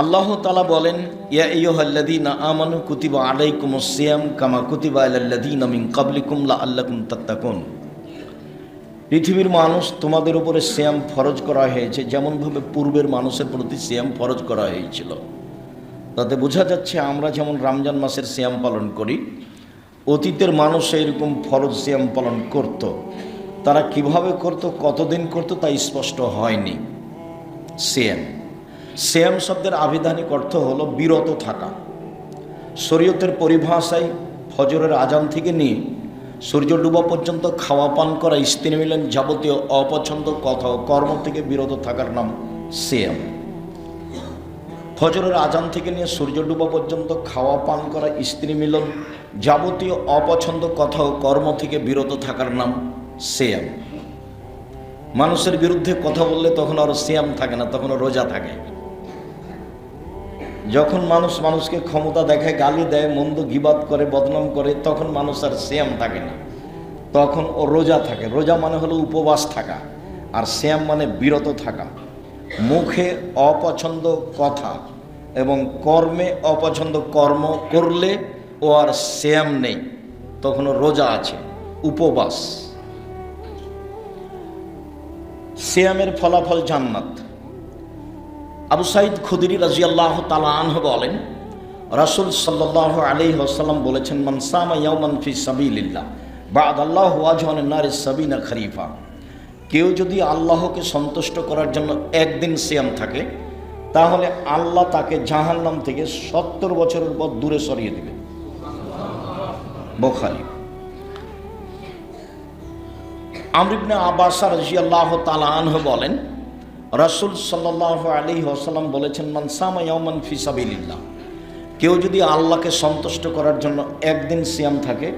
আল্লাহ তাআলা বলেন, ইয়া আইয়ুহাল্লাযীনা আমানু কুতিবা আলাইকুমুস সিয়াম কামা কুতিবা আলাল্লাযীনা মিন ক্বাবলিকুম লাআল্লাকুম তাত্তাকুন। পৃথিবীর মানুষ, তোমাদের উপরে সিয়াম ফরজ করা হয়েছে যেমনভাবে পূর্বের মানুষের প্রতি সিয়াম ফরজ করা হয়েছিল। তাতে বোঝা যাচ্ছে আমরা যেমন রমজান মাসের সিয়াম পালন করি, অতীতের মানুষ এইরকম ফরজ সিয়াম পালন করত। তারা কিভাবে করত, কতদিন করত তা স্পষ্ট হয়নি। সিয়াম শব্দের আবিধানিক অর্থ হলো বিরত থাকা। শরীয়তের পরিভাষায় ফজরের আজান থেকে নিয়ে সূর্য ডুবা পর্যন্ত খাওয়া পান করা, স্ত্রী মিলন, যাবতীয় অপছন্দ কথা ও কর্ম থেকে বিরত থাকার নাম সিয়াম। ফজরের আজান থেকে নিয়ে সূর্য ডুবা পর্যন্ত খাওয়া পান করা, স্ত্রী মিলন, যাবতীয় অপছন্দ কথা ও কর্ম থেকে বিরত থাকার নাম সিয়াম। মানুষের বিরুদ্ধে কথা বললে তখন আর সিয়াম থাকে না, তখন রোজা থাকে। যখন মানুষ মানুষকে ক্ষমতা দেখায়, গালি দেয়, মন্দ গীবাত করে, বদনাম করে, তখন মানুষ আর সিয়াম থাকে না, তখন ও রোজা থাকে। রোজা মানে হলো উপবাস থাকা, আর সিয়াম মানে বিরত থাকা। মুখে অপছন্দ কথা এবং কর্মে অপছন্দ কর্ম করলে ও আর সিয়াম নেই, তখন ও রোজা আছে, উপবাস। সিয়ামের ফলাফল জান্নাত। আবু সাঈদ খুদরি রাদিয়াল্লাহু তাআলা আনহু বলেন, রাসূল সাল্লাল্লাহু আলাইহি ওয়াসাল্লাম বলেছেন, মান সামা ইয়াওমান ফি সাবিলিল্লাহ বা'দাল্লাহু ওয়াজহান নারিস সাবিনা খরিফা। কেউ যদি আল্লাহকে সন্তুষ্ট করার জন্য একদিন সিয়াম থাকে, তাহলে আল্লাহ তাকে জাহান্নাম থেকে 70 বছরের পর দূরে সরিয়ে দিবেন। বুখারী। আমর ইবনে আব্বাস রাদিয়াল্লাহু তাআলা আনহু বলেন, রাসূল সাল্লাল্লাহু আলাইহি ওয়াসাল্লাম বলেছেন, মান সামা ইয়াওমান ফি সাবিলিল্লাহ। কেউ যদি আল্লাহকে সন্তুষ্ট করার জন্য একদিন সিয়াম থাকে,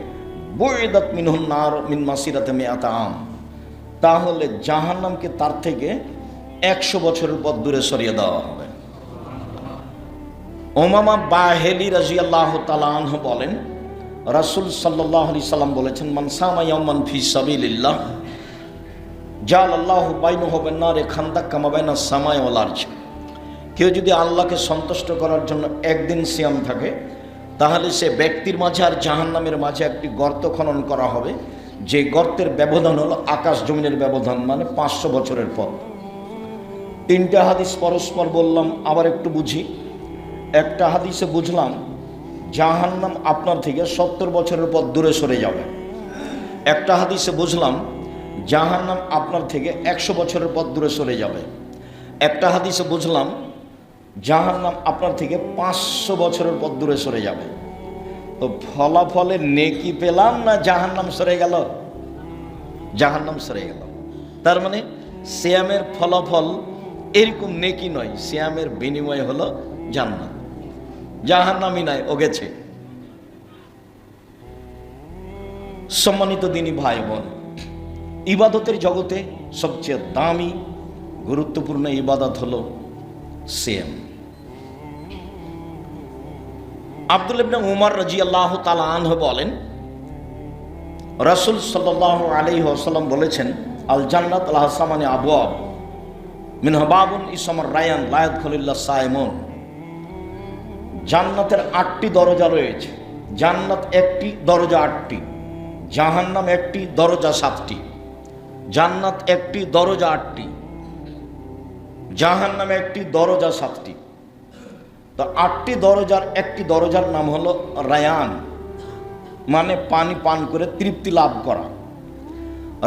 বুইদাত মিনহুন নার মিন মাসিরাতি মিআতা আম, তাহলে জাহান্নামকে তার থেকে 100 বছরের পর দূরে সরিয়ে দেওয়া হবে। উমামা বাহিলি রাদিয়াল্লাহু তাআলা আনহু বলেন, রাসূল সাল্লাল্লাহু আলাইহি সাল্লাম বলেছেন, মান সামা ইয়াওমান ফি সাবিলিল্লাহ জাআলাল্লাহু বাইনাহু ওয়া বাইনান নারি খান্দাক কামা বাইনাস সামাই ওয়াল আরজ। কেউ যদি আল্লাহকে সন্তুষ্ট করার জন্য একদিন সিয়াম থাকে, তাহলে সে ব্যক্তির মাঝে আর জাহান্নামের মাঝে একটি গর্ত খনন করা হবে, যে গর্তের ব্যবধান হলো আকাশ জমিনের ব্যবধান, মানে 500 বছরের পথ। 3টে হাদিস পরস্পর বললাম, আবার একটু বুঝি। একটা হাদিসে বুঝলাম জাহান্নাম আপনার থেকে 70 বছরের পর দূরে সরে যাবে। একটা হাদিসে বুঝলাম জাহান্নাম আপনার থেকে 100 বছরের পর দূরে সরে যাবে। একটা হাদিসে বুঝলাম জাহান্নাম আপনার থেকে 500 বছরের পর দূরে সরে যাবে। তো ফলাফলে নেকি পেলাম না জাহান্নাম সরে গেল? জাহান্নাম সরে গেল। তার মানে সিয়ামের ফলাফল এরকম নেকি নয়, সিয়ামের বিনিময় হলো জান্নাত। জাহান্নামই নাই, ও গেছে। সম্মানিত দিনী ভাই বোন, ইবাদতের জগতে সবচেয়ে দামি গুরুত্বপূর্ণ ইবাদত হলো সিয়াম। আব্দুল্লাহ ইবনে উমর রাদিয়াল্লাহু তাআলা আনহু বলেন, রাসূল সাল্লাল্লাহু আলাইহি ওয়াসাল্লাম বলেছেন, আল জান্নাত লাহা সামানি আবওয়াব মিনহা বাবুন ইসমুর রায়ান লা ইয়াদখুলুল্লাহ সাইমুন। জান্নাতের 8টি দরজা রয়েছে। জান্নাত একটি, দরজা 8টি। জাহান্নাম একটি, দরজা 7টি। জান্নাত একটি, দরজা 8টি। জাহান্নাম একটি, দরজা 7টি। তো 8টি দরজার একটি দরজার নাম হলো রায়ান, মানে পানি পান করে তৃপ্তি লাভ করা।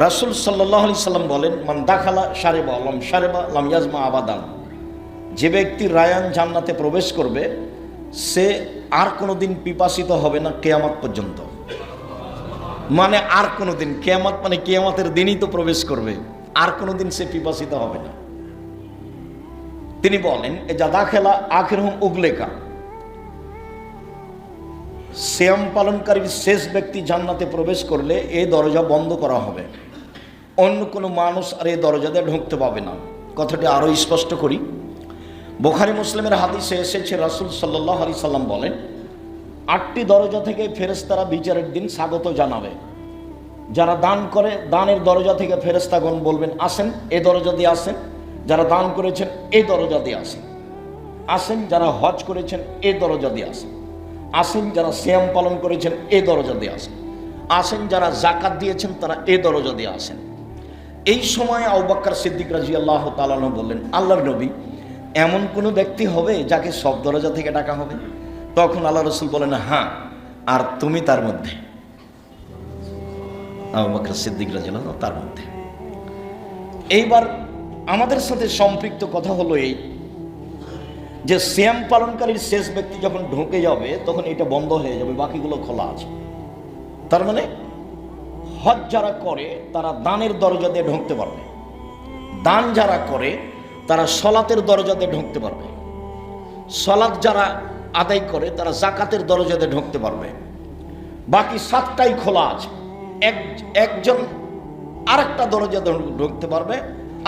রাসূল সাল্লাল্লাহু আলাইহি সাল্লাম বলেন, মান দাখালা শারিবা লাম শারিবা লাম ইয়াজমা আবাদান। যে ব্যক্তি রায়ান জান্নাতে প্রবেশ করবে, সে আর কোনোদিন পিপাসিত হবে না কিয়ামত পর্যন্ত। মানে আর কোনোদিন, কিয়ামত মানে কিয়ামতের দিনই তো প্রবেশ করবে, আর কোনোদিন সে পিপাসিত হবে না। তিনি বলেন, যা দাখেলা আখিরহুম উগলেকা। সিয়াম পালনকারীর শেষ ব্যক্তি জান্নাতে প্রবেশ করলে এই দরজা বন্ধ করা হবে, অন্য কোনো মানুষ আর এই দরজা দিয়ে ঢুকতে পাবে না। কথাটি আরো স্পষ্ট করি। বুখারী মুসলিমের হাদিসে এসেছে, রাসূল সাল্লাল্লাহু আলাইহি সাল্লাম বলেন, 8টি দরজা থেকে ফেরেশতারা বিচারের দিন স্বাগত জানাবে। যারা দান করে, দানের দরজা থেকে ফেরেশতাগণ বলবেন, আসেন, এই দরজা দিয়ে আসেন। যারা দান করেছেন এই দরজা দিয়ে আসেন। আসেন যারা হজ করেছেন এ দরজা দিয়ে আসেন, আসেন যারা সিয়াম পালন করেছেন এ দরজা দিয়ে আসেন, আসেন যারা জাকাত দিয়েছেন তারা এ দরজা দিয়ে আসেন। এই সময় আবু বকর সিদ্দিক রাদিয়াল্লাহু তাআলা আনহু বললেন, আল্লাহর নবী, এমন কোনো ব্যক্তি হবে যাকে সব দরজা থেকে ডাকা হবে? তখন আল্লাহ রাসূল বলেন, হ্যাঁ, আর তুমি তার মধ্যে। আবু বকর সিদ্দিক রাদিয়াল্লাহু তার মধ্যে। এইবার আমাদের সাথে সম্পৃক্ত কথা হলো এই যে সিয়াম পালনকারীর শেষ ব্যক্তি যখন ঢুকে যাবে তখন এটা বন্ধ হয়ে যাবে, বাকিগুলো খোলা আছে। তার মানে হজ যারা করে তারা দানের দরজা দিয়ে ঢুকতে পারবে, দান যারা করে তারা সলাতের দরজা দিয়ে ঢুকতে পারবে, সলাত যারা আদায় করে তারা জাকাতের দরজা দিয়ে ঢুকতে পারবে। বাকি 7টাই খোলা আছে। একজন আরেকটা দরজা দিয়ে ঢুকতে পারবে,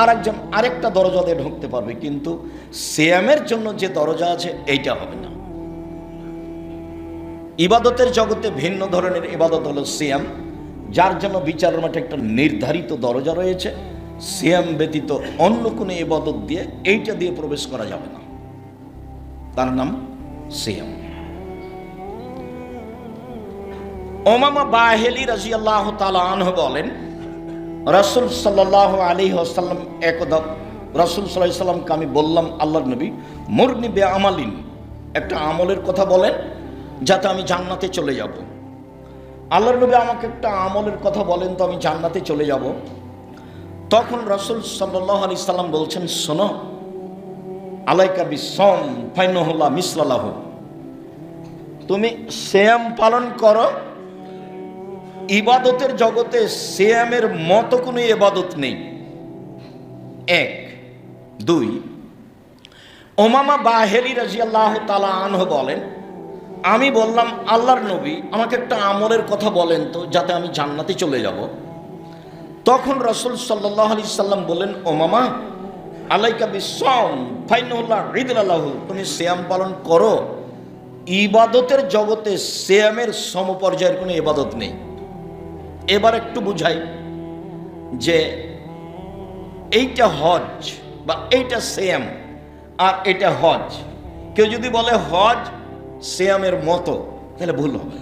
আরেকজন আরেকটা দরজা দিয়ে ঢুকতে পারবে, কিন্তু সিয়ামের জন্য যে দরজা আছে এইটা হবে না। ইবাদতের জগতে ভিন্ন ধরনের ইবাদত হলো সিয়াম, যার জন্য বিচারের মাঠে একটা নির্ধারিত দরজা রয়েছে। সিয়াম ব্যতীত অন্য কোনো ইবাদত দিয়ে এইটা দিয়ে প্রবেশ করা যাবে না, তার নাম সিয়াম। উমামা বাহিলি রাদিয়াল্লাহু তাআলা আনহু বলেন, রাসূল সাল্লাল্লাহু আলাইহি ওয়াসাল্লাম একদা রাসূল সাল্লাল্লাহু আলাইহি ওয়াসাল্লামকে আমি বললাম, আল্লাহর নবী, মুরনি বে আমালিন, একটা আমলের কথা বলেন যাতে আমি জান্নাতে চলে যাব। আল্লাহর নবী আমাকে একটা আমলের কথা বলেন তো আমি জান্নাতে চলে যাব। তখন রাসূল সাল্লাল্লাহু আলাইহি সাল্লাম বলছেন, শোনো, আলাইকা বিসসাম ফাইন্নাহু লা মিসলা লাহু, তুমি সিয়াম পালন করো। ইবাদতের জগতে সিয়ামের মতো কোনো ইবাদত নেই। 1 2 উমামা বাহিলি রাদিয়াল্লাহু তাআলা আনহু বলেন, আমি বললাম, আল্লাহর নবী, আমাকে একটা আমলের কথা বলেন তো যাতে আমি জান্নাতে চলে যাব। তখন রাসূল সাল্লাল্লাহু আলাইহি সাল্লাম বলেন, উমামা, আলাইকা বিসসাম ফাইন্নাহু লা ইদলা লাহু, তুমি সিয়াম পালন করো। ইবাদতের জগতে সিয়ামের সমপর্যায়ের কোনো ইবাদত নেই। এবার একটু বুঝাই যে এইটা হজ বা এইটা সিয়াম আর এটা হজ। কেউ যদি বলে হজ সিয়ামের মতো তাহলে ভুল হবে।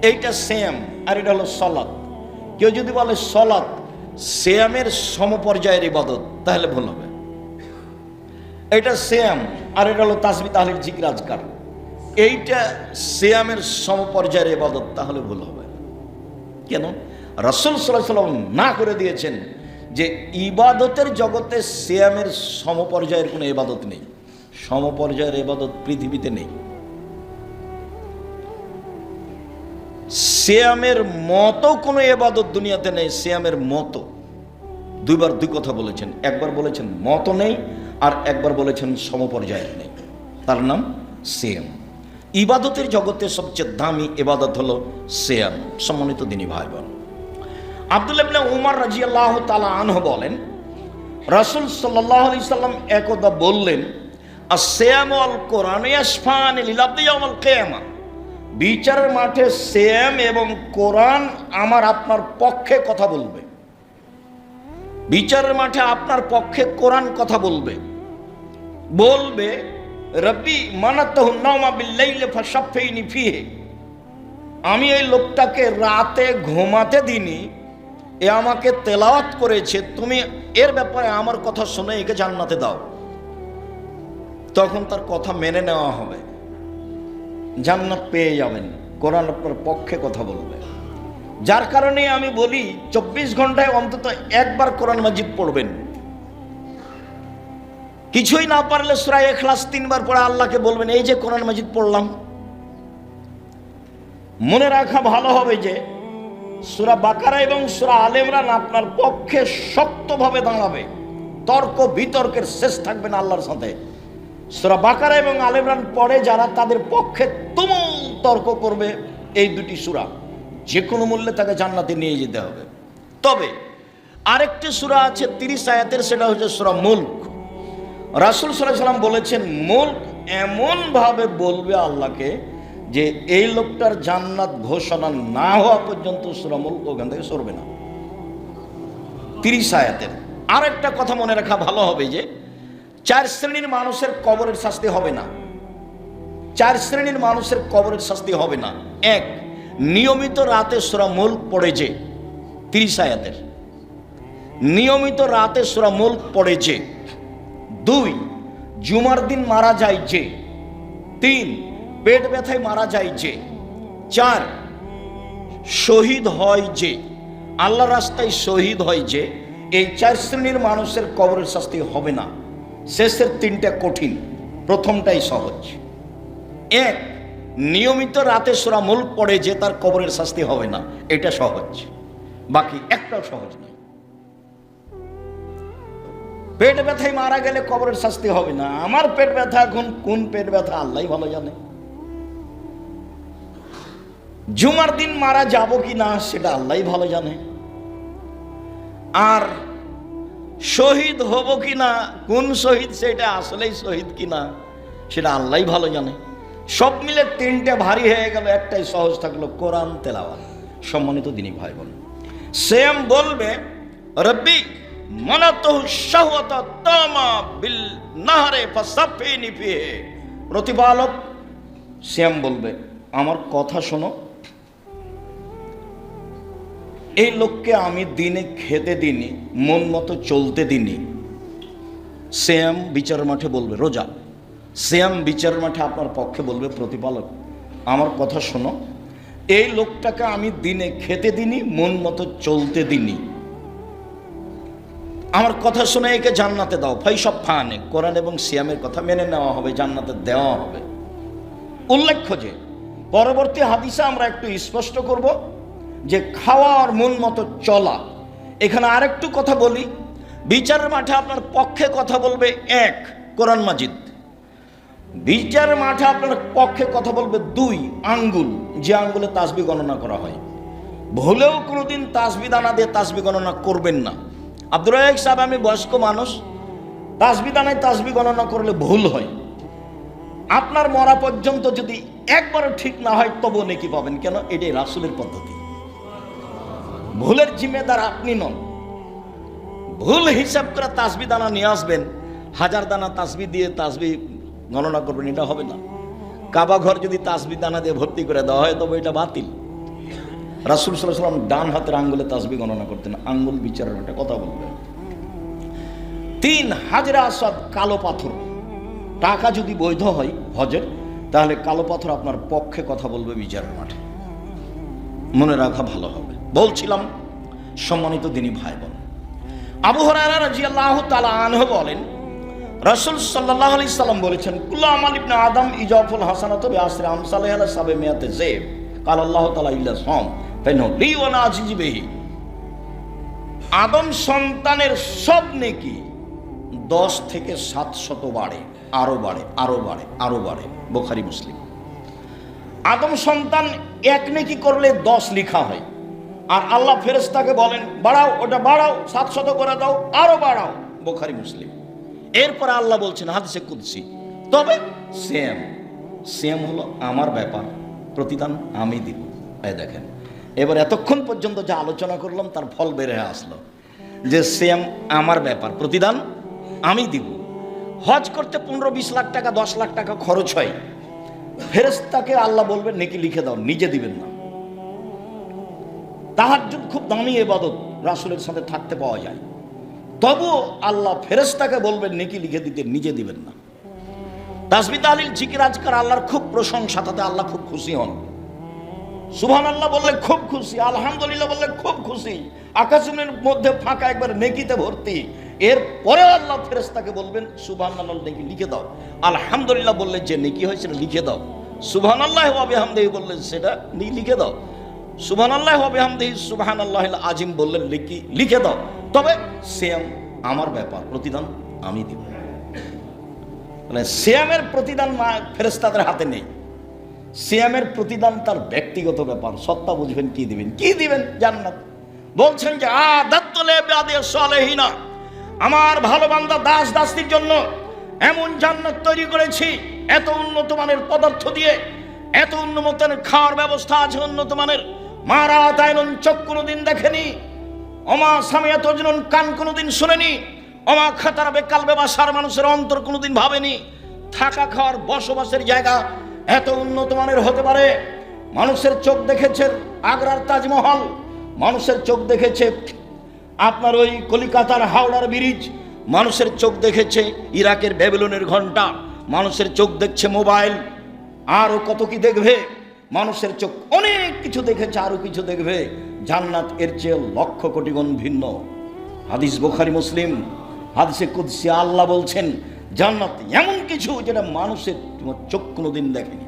এইটা সিয়াম আর এটা হলো সালাত। কেউ যদি বলে সালাত সিয়ামের সমপর্যায়ের ইবাদত তাহলে ভুল হবে। এটা সিয়াম আর এটা হলো তাসবিহ তাহলিল জিকির আজকার, এইটা সিয়ামের সমপর্যায়ের ইবাদত, তাহলে ভুল হবে। কেন? রাসূল সাল্লাল্লাহু আলাইহি ওয়াসাল্লাম না করে দিয়েছেন যে ইবাদতের জগতে সিয়ামের সমপর্যায়ের কোনো ইবাদত নেই। সমপর্যায়ের ইবাদত পৃথিবীতে নেই। সিয়ামের মতো কোনো ইবাদত দুনিয়াতে নেই। সিয়ামের মতো, দুইবার দুই কথা বলেছেন। একবার বলেছেন মতো নেই, আর একবার বলেছেন সমপর্যায়ের নেই। তার নাম সিয়াম। ইবাদতের জগতে সবচেয়ে দামি ইবাদত হলো সিয়াম। সম্মানিত দিনী ভাই বোন, আব্দুল্লাহ ইবনে উমর রাদিয়াল্লাহু তাআলা আনহু বলেন, রাসূল সাল্লাল্লাহু আলাইহি সাল্লাম একদা বললেন, আস-সিয়ামু ওয়াল কুরআনু ইয়াশফাআনি লিল আবদি ইয়াওমাল কিয়ামা, বিচারের মাঠে সিয়াম এবং কোরআন আমার আপনার পক্ষে কথা বলবে। বিচারের মাঠে আপনার পক্ষে কোরআন কথা বলবে। বলবে, রব্বি মানাতাহু নাওমা বিল-লাইলি ফাশাফফিনি ফিহি, আমি এই লোকটাকে রাতে ঘুমাতে দিনি, এ আমাকে তেলাওয়াত করেছে, তুমি এর ব্যাপারে আমার কথা শুনে একে জান্নাতে দাও। তখন তার কথা মেনে নেওয়া হবে, জান্নাত পেয়ে যাবেন। কোরআন আপনার পক্ষে কথা বলবে। যার কারণে আমি বলি 24 ঘন্টায় অন্তত একবার কোরআন মাজিদ পড়বেন। কিছুই না পারলে সূরা ইখলাস 3 বার পড়ে আল্লাহকে বলবেন, এই যে কোরআন মাজিদ পড়লাম। মনে রাখা ভালো হবে যে সূরা বাকারা এবং সূরা আলে ইমরান আপনার পক্ষে শক্তভাবে দাঁড়াবে। তর্ক বিতর্কের শেষ থাকবে না আল্লাহর সাথে। সূরা বাকারা এবং আলে ইমরান পড়ে যারা, তাদের পক্ষে তুমুল তর্ক করবে এই দুটি সূরা। যে কোনো মূল্যে তাকে জান্নাতে নিয়ে যেতে হবে। তবে আরেকটি সূরা আছে 30 আয়াতের, সেটা হচ্ছে সূরা মুলক। রাসূল সাল্লাল্লাহু আলাইহি ওয়াসাল্লাম বলেছেন, মুলক এমন ভাবে বলবে আল্লাহকে যে এই লোকটার জান্নাত ঘোষণা না হওয়া পর্যন্ত সূরা মুলক ওখান থেকে সরবে না। 30 আয়াতের। আরেকটা কথা মনে রাখা ভালো হবে যে চার শ্রেণীর মানুষের কবরের শাস্তি হবে না। চার শ্রেণীর মানুষের কবরের শাস্তি হবে না। এক, নিয়মিত রাতে সূরা মুলক পড়ে যে, 30 আয়াতের নিয়মিত রাতে সূরা মুলক পড়ে যে। 2, জুমার দিন মারা যায় যে। 3, পেট ব্যথায় মারা যায় যে। 4, শহীদ হয় যে, আল্লাহ রাস্তায় শহীদ হয় যে। এই চার শ্রেণীর মানুষের কবরের শাস্তি হবে না। শেষের 3টা কঠিন, প্রথমটাই সহজ। 1, নিয়মিত রাতে সূরা মুলক পড়ে যে তার কবরের শাস্তি হবে না, এটা সহজ। বাকি একটাও সহজ নয়। পেট ব্যথায় মারা গেলে কবরের শাস্তি হবে না। আমার পেট ব্যথা এখন কোন পেট ব্যথা আল্লাহই ভালো জানে। জুমার দিন মারা যাব কি না সেটা আল্লাহই ভালো জানে। আর শহীদ হব কি না, কোন শহীদ সেটা আসলেই শহীদ কিনা সেটা আল্লাহই ভালো জানে। সব মিলে 3টে ভারী হয়ে গেল, একটাই সহজ থাকলো, কোরআন তেলাওয়াত। সম্মানিত দিনী ভাই বোন, সেম বলবে রব্বি মানাতহু শাহওয়াতা তামা বিল নাহরে ফাসাফিনি ফিহি। প্রতিপালক সেম বলবে আমার কথা শোনো, এই লোককে আমি দিনে খেতে দিনি, মন মতো চলতে দিনি। সেম বিচার মাঠে বলবে রোজা, সেম বিচার মাঠে আপনার পক্ষে বলবে প্রতিপালক আমার কথা শোনো, এই লোকটাকে আমি দিনে খেতে দিনি, মন মতো চলতে দিনি, আমার কথা শুনে একে জান্নাতে দাও। ফাই সব ফানে, কোরআন এবং সিয়ামের কথা মেনে নেওয়া হবে, জান্নাতে দেওয়া হবে। উল্লেখ্য যে পরবর্তী হাদিসে আমরা একটু স্পষ্ট করব যে খাওয়ার মন মতো চলা। এখানে আরেকটু কথা বলি, বিচারের মাঠে আপনার পক্ষে কথা বলবে 1 কোরআন মাজিদ, বিচারের মাঠে আপনার পক্ষে কথা বলবে 2 আঙ্গুল, যে আঙ্গুলে তাসবিহ গণনা করা হয়। ভুলেও কোনোদিন তাসবিহ দানা দিয়ে তাসবিহ গণনা করবেন না। আব্দুর রাজ্জাক সাহেব, আমি বয়স্ক মানুষ, তাসবিহ দানায় তাসবিহ গণনা করলে ভুল হয়। আপনার মরা পর্যন্ত যদি একবারও ঠিক না হয় তবুও নেকি পাবেন। কেন? এটাই রাসূলের পদ্ধতি। ভুলের জিম্মেদার আপনি নন। ভুল হিসাব করে তাসবিহ দানা নিয়ে আসবেন, 1000 দানা তাসবিহ দিয়ে তাসবিহ গণনা করবেন, এটা হবে না। কাবা ঘর যদি তাসবিহ দানা দিয়ে ভর্তি করে দেওয়া হয় তবে এটা বাতিল। রাসূল সাল্লাল্লাহু আলাইহি ওয়াসাল্লাম ডান হাতের আঙ্গুলে তাসবিহ গণনা করতেন। আঙ্গুল বিচারের একটা কথা বলবেন। 3 হাজরে আসওয়াদ, কালো পাথর। টাকা যদি বৈধ হয় হজের, তাহলে কালো পাথর আপনার পক্ষে কথা বলবে বিচারের মাঠে। মনে রাখা ভালো হবে। বলছিলাম সম্মানিত দিনী ভাই বোন, আবু হুরায়রা রাদিয়াল্লাহু তাআলা আনহু বলেন রাসূল সাল্লাল্লাহু আলাইহি সাল্লাম বলেছেন কুল্লু আমাল ইবনে আদম ইজাফুল হাসানাতু বিআশরি আমসালিহা আলা 700 যায়ব ক্বাল আল্লাহু তাআলা ইল্লা সাম ফাইনহু লি ওয়া নাজিজি বিহি। আদম সন্তানের সব নেকি 10 থেকে 700 বাড়ে, আরো বাড়ে, আরো বাড়ে, আরো বাড়ে। বুখারী মুসলিম। আদম সন্তান এক নেকি করলে 10 লেখা হয়, আর আল্লাহ ফেরেশতাকে বলেন বাড়াও, ওটা বাড়াও, 700 করে দাও, আরো বাড়াও। বুখারী মুসলিম। এরপর আল্লাহ বলছেন হাদিসে কুদসি, তবে সেম হলো আমার ব্যাপার, প্রতিদান আমি দিব। এই দেখেন, এবার এতক্ষণ পর্যন্ত যা আলোচনা করলাম তার ফল বেড়ে আসলো যে সেম আমার ব্যাপার, প্রতিদান আমি দিব। হজ করতে 15-20 লাখ টাকা, 10 লাখ টাকা খরচ হয়, ফেরেশতাকে আল্লাহ বলবেন নেকি লিখে দাও, নিজে দিবেন না। তাহাজ্জুদ খুব দামি ইবাদত, রাসূলের সাথে থাকতে পাওয়া যায়, তবুও আল্লাহ ফেরেশতাকে বলবেন নেকি লিখে দিতে, নিজে দিবেন না। তাসবিহ তাহলিল জিকির আজকার আল্লাহর খুব প্রশংসা, তাতে আল্লাহ খুব খুশি হন। সুবহানাল্লাহ বললে খুব খুশি, আলহামদুলিল্লাহ বললে খুব খুশি। আকাশের মধ্যে ফাঁকা, একবার নেকিতে ভর্তি। এরপরে আল্লাহ ফেরেশতাকে বলবেন সুবহানাল্লাহ নেকি লিখে দাও। আলহামদুলিল্লাহ বললে যে নেকি হয় সেটা লিখে দাও। সুবহানাল্লাহি ওয়া বিহামদিহি বললে সেটা লিখে দাও। সুবহানাল্লাহি ওয়া বিহামদিহি সুবহানাল্লাহিল আযীম বললে লিখে দাও। তবে সেম আমার ব্যাপার, প্রতিদান আমি দিব। মানে সিয়ামের প্রতিদান ফেরেশতাদের হাতে নেই। সিয়ামের প্রতিদান তার ব্যক্তিগত ব্যাপার। সত্তা বুঝবেন, কি দিবেন, কি দিবেন, জান্নাত। বলছেন যে আদাতুল ইবাদিস সালিহিনা, আমার ভালো বান্দা দাস দাসীর জন্য এমন জান্নাত তৈরি করেছি, এত উন্নত মানের পদার্থ দিয়ে, এত উন্নত মানের খাওয়ার ব্যবস্থা আছে, উন্নত মানের। মারা তাইনুন, চোখ কোনোদিন দেখেনি, অমা সামিয়াত উযুনুন, কান কোনোদিন শুনেনি, অমা খাতারা বেকালবে বাসার মানুষের অন্তর কোনোদিন ভাবেনি থাকা খাওয়ার বসবাসের জায়গা এত উন্নত মানের হতে পারে। মানুষের চোখ দেখেছে আগ্রার তাজমহল, মানুষের চোখ দেখেছে আপনার ওই কলিকাতার হাওড়ার ব্রিজ, মানুষের চোখ দেখেছে ইরাকের ব্যাবিলনের ঘন্টা, মানুষের চোখ দেখছে মোবাইল, আরও কত কি দেখবে। মানুষের চোখ অনেক কিছু দেখেছে, আরও কিছু দেখবে। জান্নাত এর চেয়ে লক্ষ কোটি গুণ ভিন্ন। হাদিস বুখারী মুসলিম, হাদিসে কুদসি আল্লাহ বলছেন জান্নাত এমন কিছু যেটা মানুষের চোখ কোনোদিন দেখেনি।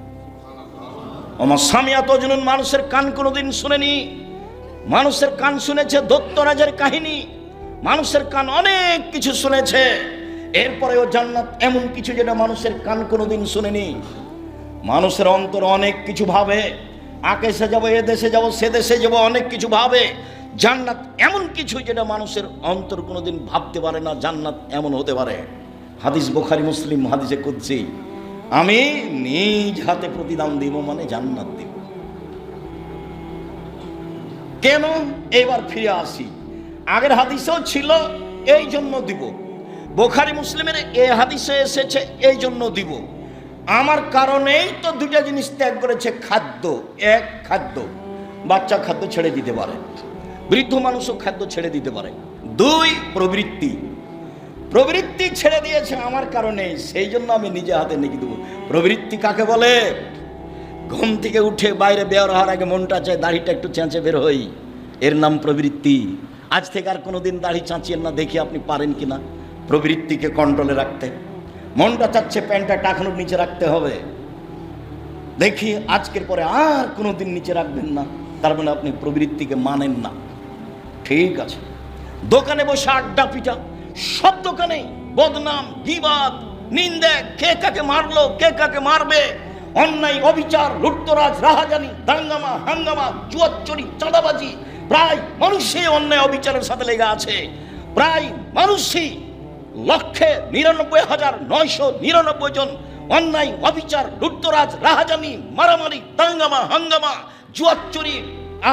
আমার সামিয়াত জুনুন, মানুষের কান কোনোদিন শুনেনি। মানুষের কান শুনেছে দত্তরাজের কাহিনী, মানুষের কান অনেক কিছু শুনেছে, এরপরেও জান্নাত এমন কিছু যেটা মানুষের কান কোনোদিন শুনেনি। মানুষের অন্তর অনেক কিছু ভাবে, আকাশে যাব, এ দেশে যাব, সে দেশে যাব, অনেক কিছু ভাবে। জান্নাত এমন কিছু যেটা মানুষের অন্তর কোনোদিন ভাবতে পারে না, জান্নাত এমন হতে পারে। হাদিস বুখারী মুসলিম, হাদিসে কুদসি, আমি নিজ হাতে প্রতিদান দিব, মানে জান্নাত দিব। কেন? এবার ফিরে আসি, আগের হাদিসেও ছিল এই জন্য দিব, বুখারী মুসলিমের এই হাদিসে এসেছে এই জন্য দিব। আমার কারণেই তো দুটা জিনিস ত্যাগ করেছে। খাদ্য, এক খাদ্য, বাচ্চা খাদ্য ছেড়ে দিতে পারে, বৃদ্ধ মানুষও খাদ্য ছেড়ে দিতে পারে। দুই প্রবৃত্তি, প্রবৃত্তি ছেড়ে দিয়েছে আমার কারণে, সেই জন্য আমি নিজে হাতে নিয়ে দেবো। প্রবৃত্তি কাকে বলে? ঘুম থেকে উঠে বাইরে বের হওয়ার আগে মনটা চায় দাড়িটা একটু চেঁচে বের হই, এর নাম প্রবৃত্তি। আজ থেকে আর কোনোদিন দাড়ি চাঁচিয়েন না, দেখি আপনি পারেন কিনা প্রবৃত্তিকে কন্ট্রোলে রাখতে। মনটা চাচ্ছে প্যান্টটা টাকানোর নিচে রাখতে হবে, দেখি আজকের পরে আর কোনোদিন নিচে রাখবেন না, তার মানে আপনি প্রবৃত্তিকে মানেন না। ঠিক আছে, দোকানে বসে আড্ডা পিটা, সব দোকানে বদনাম, গীবাত, নিন্দে, কে কাকে মারলো, কে কাকে মারবে, অন্যায়, অবিচার, লুটতরাজ, রাহাজানি, দাঙ্গামা, হাঙ্গামা, জুয়াচুরি, চাঁদাবাজি, প্রায় মানুষই অন্যায় অবিচারের সাথে লেগে আছে। প্রায় মানুষই 1,99,999 জন অন্যায়, অবিচার, লুটতরাজ, রাহাজানি, মারামারি, দাঙ্গামা, হাঙ্গামা, জুয়াচুরি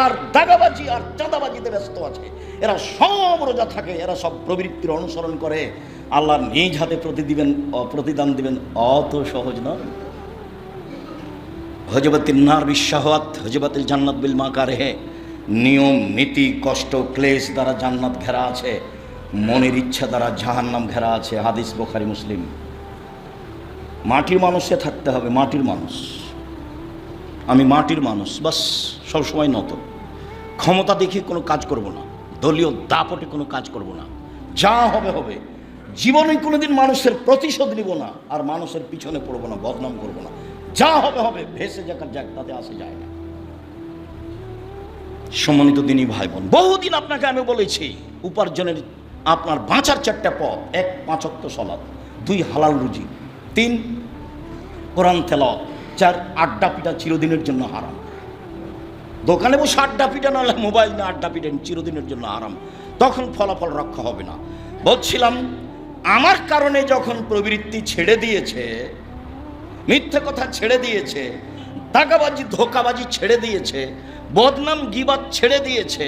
আর দাগাবাজি আর চাঁদাবাজিতে ব্যস্ত আছে। এরা সব রোজা থাকে, এরা সব প্রবৃত্তির অনুসরণ করে। আল্লাহ নিজ হাতে প্রতিদান দিবেন অত সহজ নয়। হজবতিন নার বিশাহাওয়াত হজবতিল জান্নাত বিল মাকারিহ, নিয়ম নীতি কষ্ট ক্লেশ দ্বারা জান্নাত ঘেরা আছে, মনের ইচ্ছা দ্বারা জাহান্নাম ঘেরা আছে। হাদিস বুখারী মুসলিম। মাটির মানুষে থাকতে হবে, মাটির মানুষ, আমি মাটির মানুষ, বাস সবসময় নত। ক্ষমতা দেখিয়ে কোনো কাজ করব না, দলীয় দাপটে কোনো কাজ করব না, যা হবে হবে। জীবনে কোনোদিন মানুষের প্রতিশোধ নিব না, আর মানুষের পিছনে পড়বো না, বদনাম করব না, যা হবে হবে, ভেসে যাক যাক, তাতে আসে যায় না। সম্মানিত দিনী ভাই বোন, বহুদিন আপনাকে আমি বলেছি উপার্জনের আপনার বাঁচার 4টা পথ: 1 5 ওয়াক্ত সালাত, 2 হালাল রুজি, 3 কোরআন তেলাওয়াত, 4 আড্ডা পিটা চিরদিনের জন্য হারাম। দোকানে বসে আড্ডা পিটা, নাহলে মোবাইল না আড্ডা পিটেন, চিরদিনের জন্য হারাম, তখন ফলাফল রক্ষা হবে না। বলছিলাম আমার কারণে যখন প্রবৃত্তি ছেড়ে দিয়েছে, মিথ্যে কথা ছেড়ে দিয়েছে, দাগাবাজি ধোকাবাজি ছেড়ে দিয়েছে, বদনাম গীবাত ছেড়ে দিয়েছে,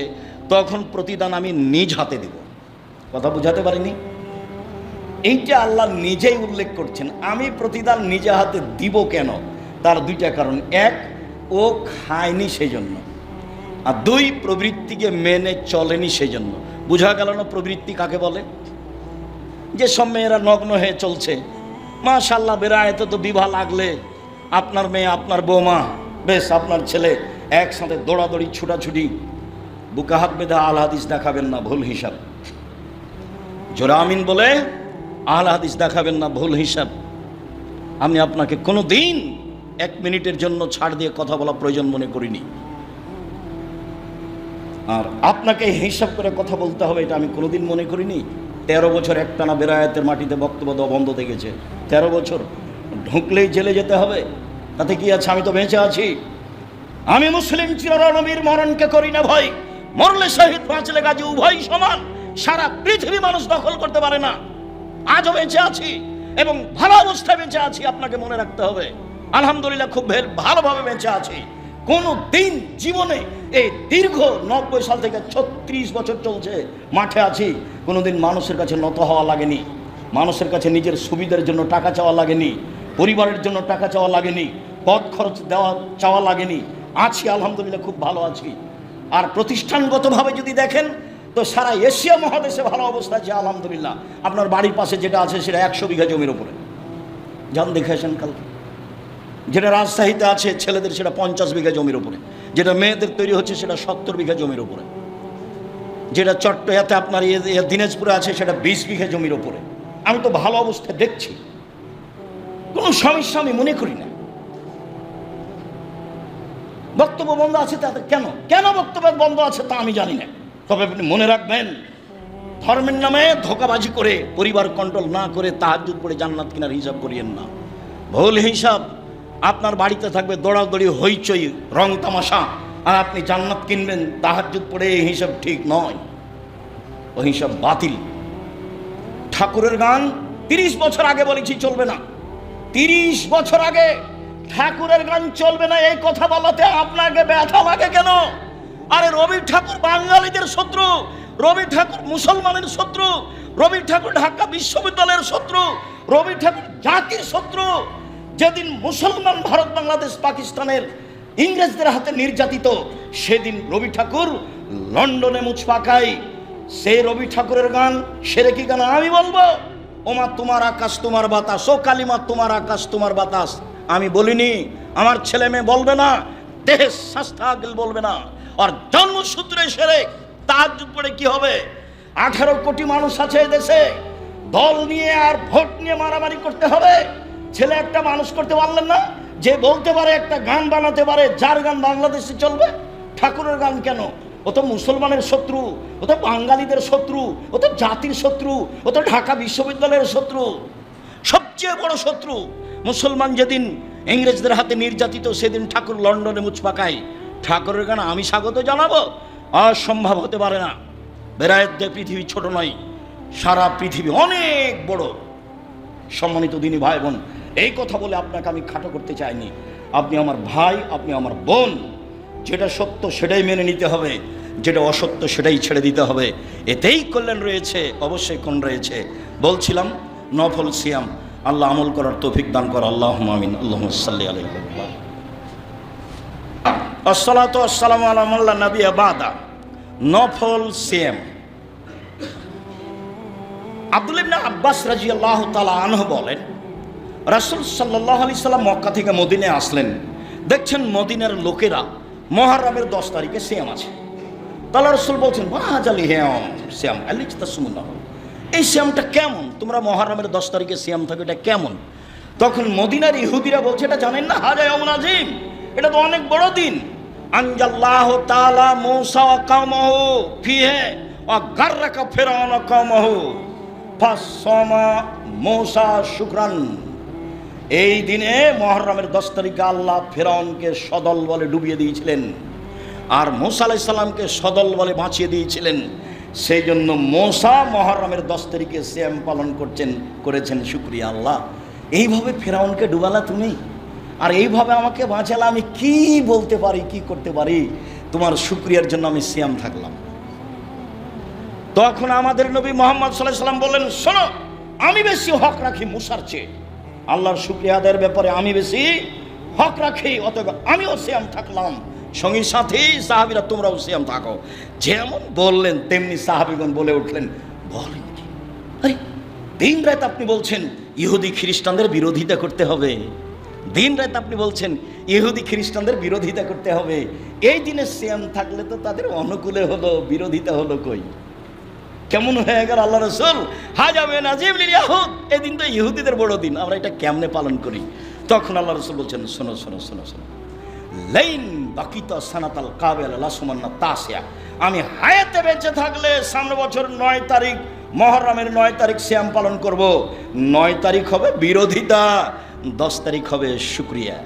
তখন প্রতিদান আমি নিজ হাতে দেব। কথা বুঝাতে পারিনি? এইটা আল্লাহ নিজেই উল্লেখ করছেন। আমি প্রতিদান নিজে হাতে দিব কেন? তার 2টা কারণ: 1, ও খায়নি সেজন্য, আর 2, প্রবৃত্তিকে মেনে চলেনি সেজন্য। বুঝা গেল না প্রবৃত্তি কাকে বলে? যে সব মেয়েরা নগ্ন হয়ে চলছে, মাশাআল্লাহ, বেড়ায়তে তো বিবাহ লাগলে আপনার মেয়ে, আপনার বৌমা, বেশ আপনার ছেলে একসাথে দৌড়াদৌড়ি, ছুটাছুটি, বুকে হাত বেঁধে আল হাদিস দেখাবেন না, ভুল হিসাব। জোরা আমিন বলে আল হাদিস দেখাবেন না, ভুল হিসাব। আমি আপনাকে কোনো দিন 1 মিনিটের জন্য ছাড় দিয়ে কথা বলা প্রয়োজন মনে করিনি, আর আপনাকে হিসাব করে কথা বলতে হবে এটা আমি কোনোদিন মনে করিনি। 13 বছর একটানা বেরায়াতের মাটিতে বক্তব্য দেওয়া বন্ধ দেখেছে। 13 বছর ঢুকলেই জেলে যেতে হবে, তাতে কি আছে? আমি তো বেঁচে আছি। আমি মুসলিম চিরনবীর মরণকে করি না ভয়, মরলে শহীদ, বাঁচলে গাজী, উভয় সমান। সারা পৃথিবী মানুষ দখল করতে পারে না। আজও বেঁচে আছি এবং ভালো অবস্থায় বেঁচে আছি, আপনাকে মনে রাখতে হবে। আলহামদুলিল্লাহ, খুব ভালোভাবে বেঁচে আছি। কোনো দিন জীবনে এই দীর্ঘ 90 সাল থেকে 36 বছর চলছে মাঠে আছি, কোনোদিন মানুষের কাছে নত হওয়া লাগেনি, মানুষের কাছে নিজের সুবিধার জন্য টাকা চাওয়া লাগেনি, পরিবারের জন্য টাকা চাওয়া লাগেনি, পথ খরচ চাওয়া লাগেনি। আছি আলহামদুলিল্লাহ, খুব ভালো আছি। আর প্রতিষ্ঠানগতভাবে যদি দেখেন তো সারা এশিয়া মহাদেশে ভালো অবস্থা আছে আলহামদুলিল্লাহ। আপনার বাড়ির পাশে যেটা আছে সেটা 100 বিঘা জমির উপরে, যান দেখে আসেন কালকে। যেটা রাজশাহীতে আছে ছেলেদের সেটা 50 বিঘা জমির উপরে, যেটা মেয়েদের তৈরি হচ্ছে সেটা 70 বিঘা জমির উপরে, যেটা চট্টগ্রামে আপনার দিনাজপুরে আছে সেটা 20 বিঘা জমির উপরে। আমি তো ভালো অবস্থায় দেখছি, কোনো সমস্যা আমি মনে করি না। বক্তব্য বন্ধ আছে তাতে কেন বক্তব্য বন্ধ আছে তা আমি জানি না। তবে আপনি মনে রাখবেন, ধর্মের নামে ধোঁকাবাজি করে পরিবার কন্ট্রোল না করে তাহাজ্জুদ পড়ে জান্নাত কেনার হিসাব করিয়েন না। ভুল হিসাব। আপনার বাড়িতে থাকবে দৌড়াদৌড়ি, হইচই, রং তামাশা, আর আপনি জান্নাত কিনবেন তাহাজ্জুদ পড়ে, এই হিসাব ঠিক নয়, ওই হিসাব বাতিল। ঠাকুরের গান 30 বছর আগে বলেছি চলবে না, 30 বছর আগে ঠাকুরের গান চলবে না, এই কথা বলাতে আপনাকে ব্যথা লাগে কেন? আরে রবি ঠাকুর বাঙালিদের শত্রু, রবি ঠাকুর মুসলমানের শত্রু, রবি ঠাকুর ঢাকা বিশ্ববিদ্যালয়ের শত্রু, রবি ঠাকুর জাতির শত্রু। যেদিন মুসলমান ভারত বাংলাদেশ পাকিস্তানের ইংরেজদের হাতে নির্যাতিত, সেদিন রবি ঠাকুর লন্ডনে মুছ পাকাই। সেই রবি ঠাকুরের গান সেরে কি গান আমি বলবো? ওমা তোমার আকাশ তোমার বাতাস, ও কালিমা তোমার আকাশ তোমার বাতাস আমি বলিনি, আমার ছেলে মেয়ে বলবে না, দেহের শাস্তা বলবে না। আর জন্মসূত্রে সেরে তাহাজ্জুদ পড়ে কি হবে? 18 কোটি মানুষ আছে দেশে, দল নিয়ে আর ভোট নিয়ে মারামারি করতে হবে? ছেলে একটা মানুষ করতে পারলেন না, যে বলতে পারে একটা গান বানাতে পারে, যার গান বাংলাদেশে চলবে। ঠাকুরের গান কেন? ও তো মুসলমানের শত্রু, ও তো বাঙালিদের শত্রু, ও তো জাতির শত্রু, ও তো ঢাকা বিশ্ববিদ্যালয়ের শত্রু, সবচেয়ে বড় শত্রু। মুসলমান যেদিন ইংরেজদের হাতে নির্যাতিত, সেদিন ঠাকুর লন্ডনে মুছ পাকায়। ঠাকুরের গান আমি স্বাগত জানাবো? অসম্ভব হতে পারে না। বেরায়েত পৃথিবী ছোট নয়, সারা পৃথিবী অনেক বড়। সম্মানিত দিনী ভাই বোন, এই কথা বলে আপনাকে আমি খাটো করতে চাইনি। আপনি আমার ভাই, আপনি আমার বোন। যেটা সত্য সেটাই মেনে নিতে হবে, যেটা অসত্য সেটাই ছেড়ে দিতে হবে। এতেই কল্যাণ রয়েছে, অবশ্যই কোন রয়েছে। বলছিলাম নফল সিয়াম, আল্লাহ আমল করার তৌফিক দান কর। আল্লাহুম্মা আমিন। আল্লাহুম্মা সাল্লি আলাইহি ওয়া সাল্লাম। আসসালাতু ওয়াসসালামু আলা মান লা নাবিয়্যা বাদা। নফল সিয়াম। আব্দুল্লাহ ইবনে আব্বাস রাদিয়াল্লাহু তাআলা আনহু বলেন, রাসূল সাল্লাল্লাহু আলাইহি সাল্লাম মক্কা থেকে মদিনায় আসলেন। দেখছেন মদিনার লোকেরা মুহররমের 10 তারিখে সিয়াম আছে। তাহলে রাসূল বলছেন, ওয়াজালি হিয়াম সিয়াম আলিজতাসুমুল্লাহ, এই সিয়ামটা কেমন? তোমরা মুহররমের 10 তারিখে সিয়াম থাকো, এটা কেমন? তখন মদিনার ইহুদিরা বলছে, এটা জানেন না, হাজা ইয়াউমুন আযীম, এটা তো অনেক বড় দিন। আনজাল্লাহু তাআলা মূসা ওয়া কওমাহু ফিহি ওয়া গাররাকা ফিরআউন ওয়া কওমাহু ফাসামা মূসা শুকরান। এই দিনে মুহররমের 10 তারিখে আল্লাহ ফিরআউনকে সদল বলে ডুবিয়ে দিয়েছিলেন, আর মূসা আলাইহিস সালামকে সদল বলে বাঁচিয়ে দিয়েছিলেন। সেই জন্য মূসা মুহররমের 10 তারিখে সিয়াম পালন করেছেন। শুকরিয়া আল্লাহ, এইভাবে ফিরআউনকে ডুবালা তুমি, আর এইভাবে আমাকে বাঁচালা। আমি কি বলতে পারি, কি করতে পারি? তোমার শুকরিয়ার জন্য আমি সিয়াম থাকলাম। তখন আমাদের নবী মুহাম্মদ সাল্লাল্লাহু আলাইহি সাল্লাম বললেন, শোনো, আমি বেশি হক রাখি মুসার চেয়ে। আল্লাহর শুকরিয়া আদায়ের ব্যাপারে আমি বেশি হক রাখি, অতএব আমিও সিয়াম থাকলাম। সঙ্গী সাথী সাহাবীরা তোমরাও সিয়াম থাকো। যেমন বললেন তেমনি সাহাবীগণ বলে উঠলেন, বলেন কি? আরে দিন রাত আপনি বলছেন ইহুদি খ্রিস্টানদের বিরোধিতা করতে হবে, দিন রাত আপনি বলছেন ইহুদি খ্রিস্টানদের বিরোধিতা করতে হবে। এই দিনে সিয়াম থাকলে তো তাদের অনুকূলে হলো, বিরোধিতা হলো কই? কেমন হয়ে গেল আল্লাহ রাসূল? হাজা মিন আযীম লিল ইয়াহুদ, এই দিন তো ইহুদিদের বড় দিন, আমরা এটা কেমনে পালন করি? তখন আল্লাহ রাসূল বলছেন, শোনো শোনো শোনো শোনো, লাইন বাকিতা সানাতাল কাবিল লাসুমান্না তাসিয়া, আমি হায়াতে বেঁচে থাকলে সামনে বছর 9 তারিখ মুহররমের 9 তারিখ সিয়াম পালন করব। 9 তারিখ হবে বিরোধিতা, 10 তারিখ হবে শুকরিয়া।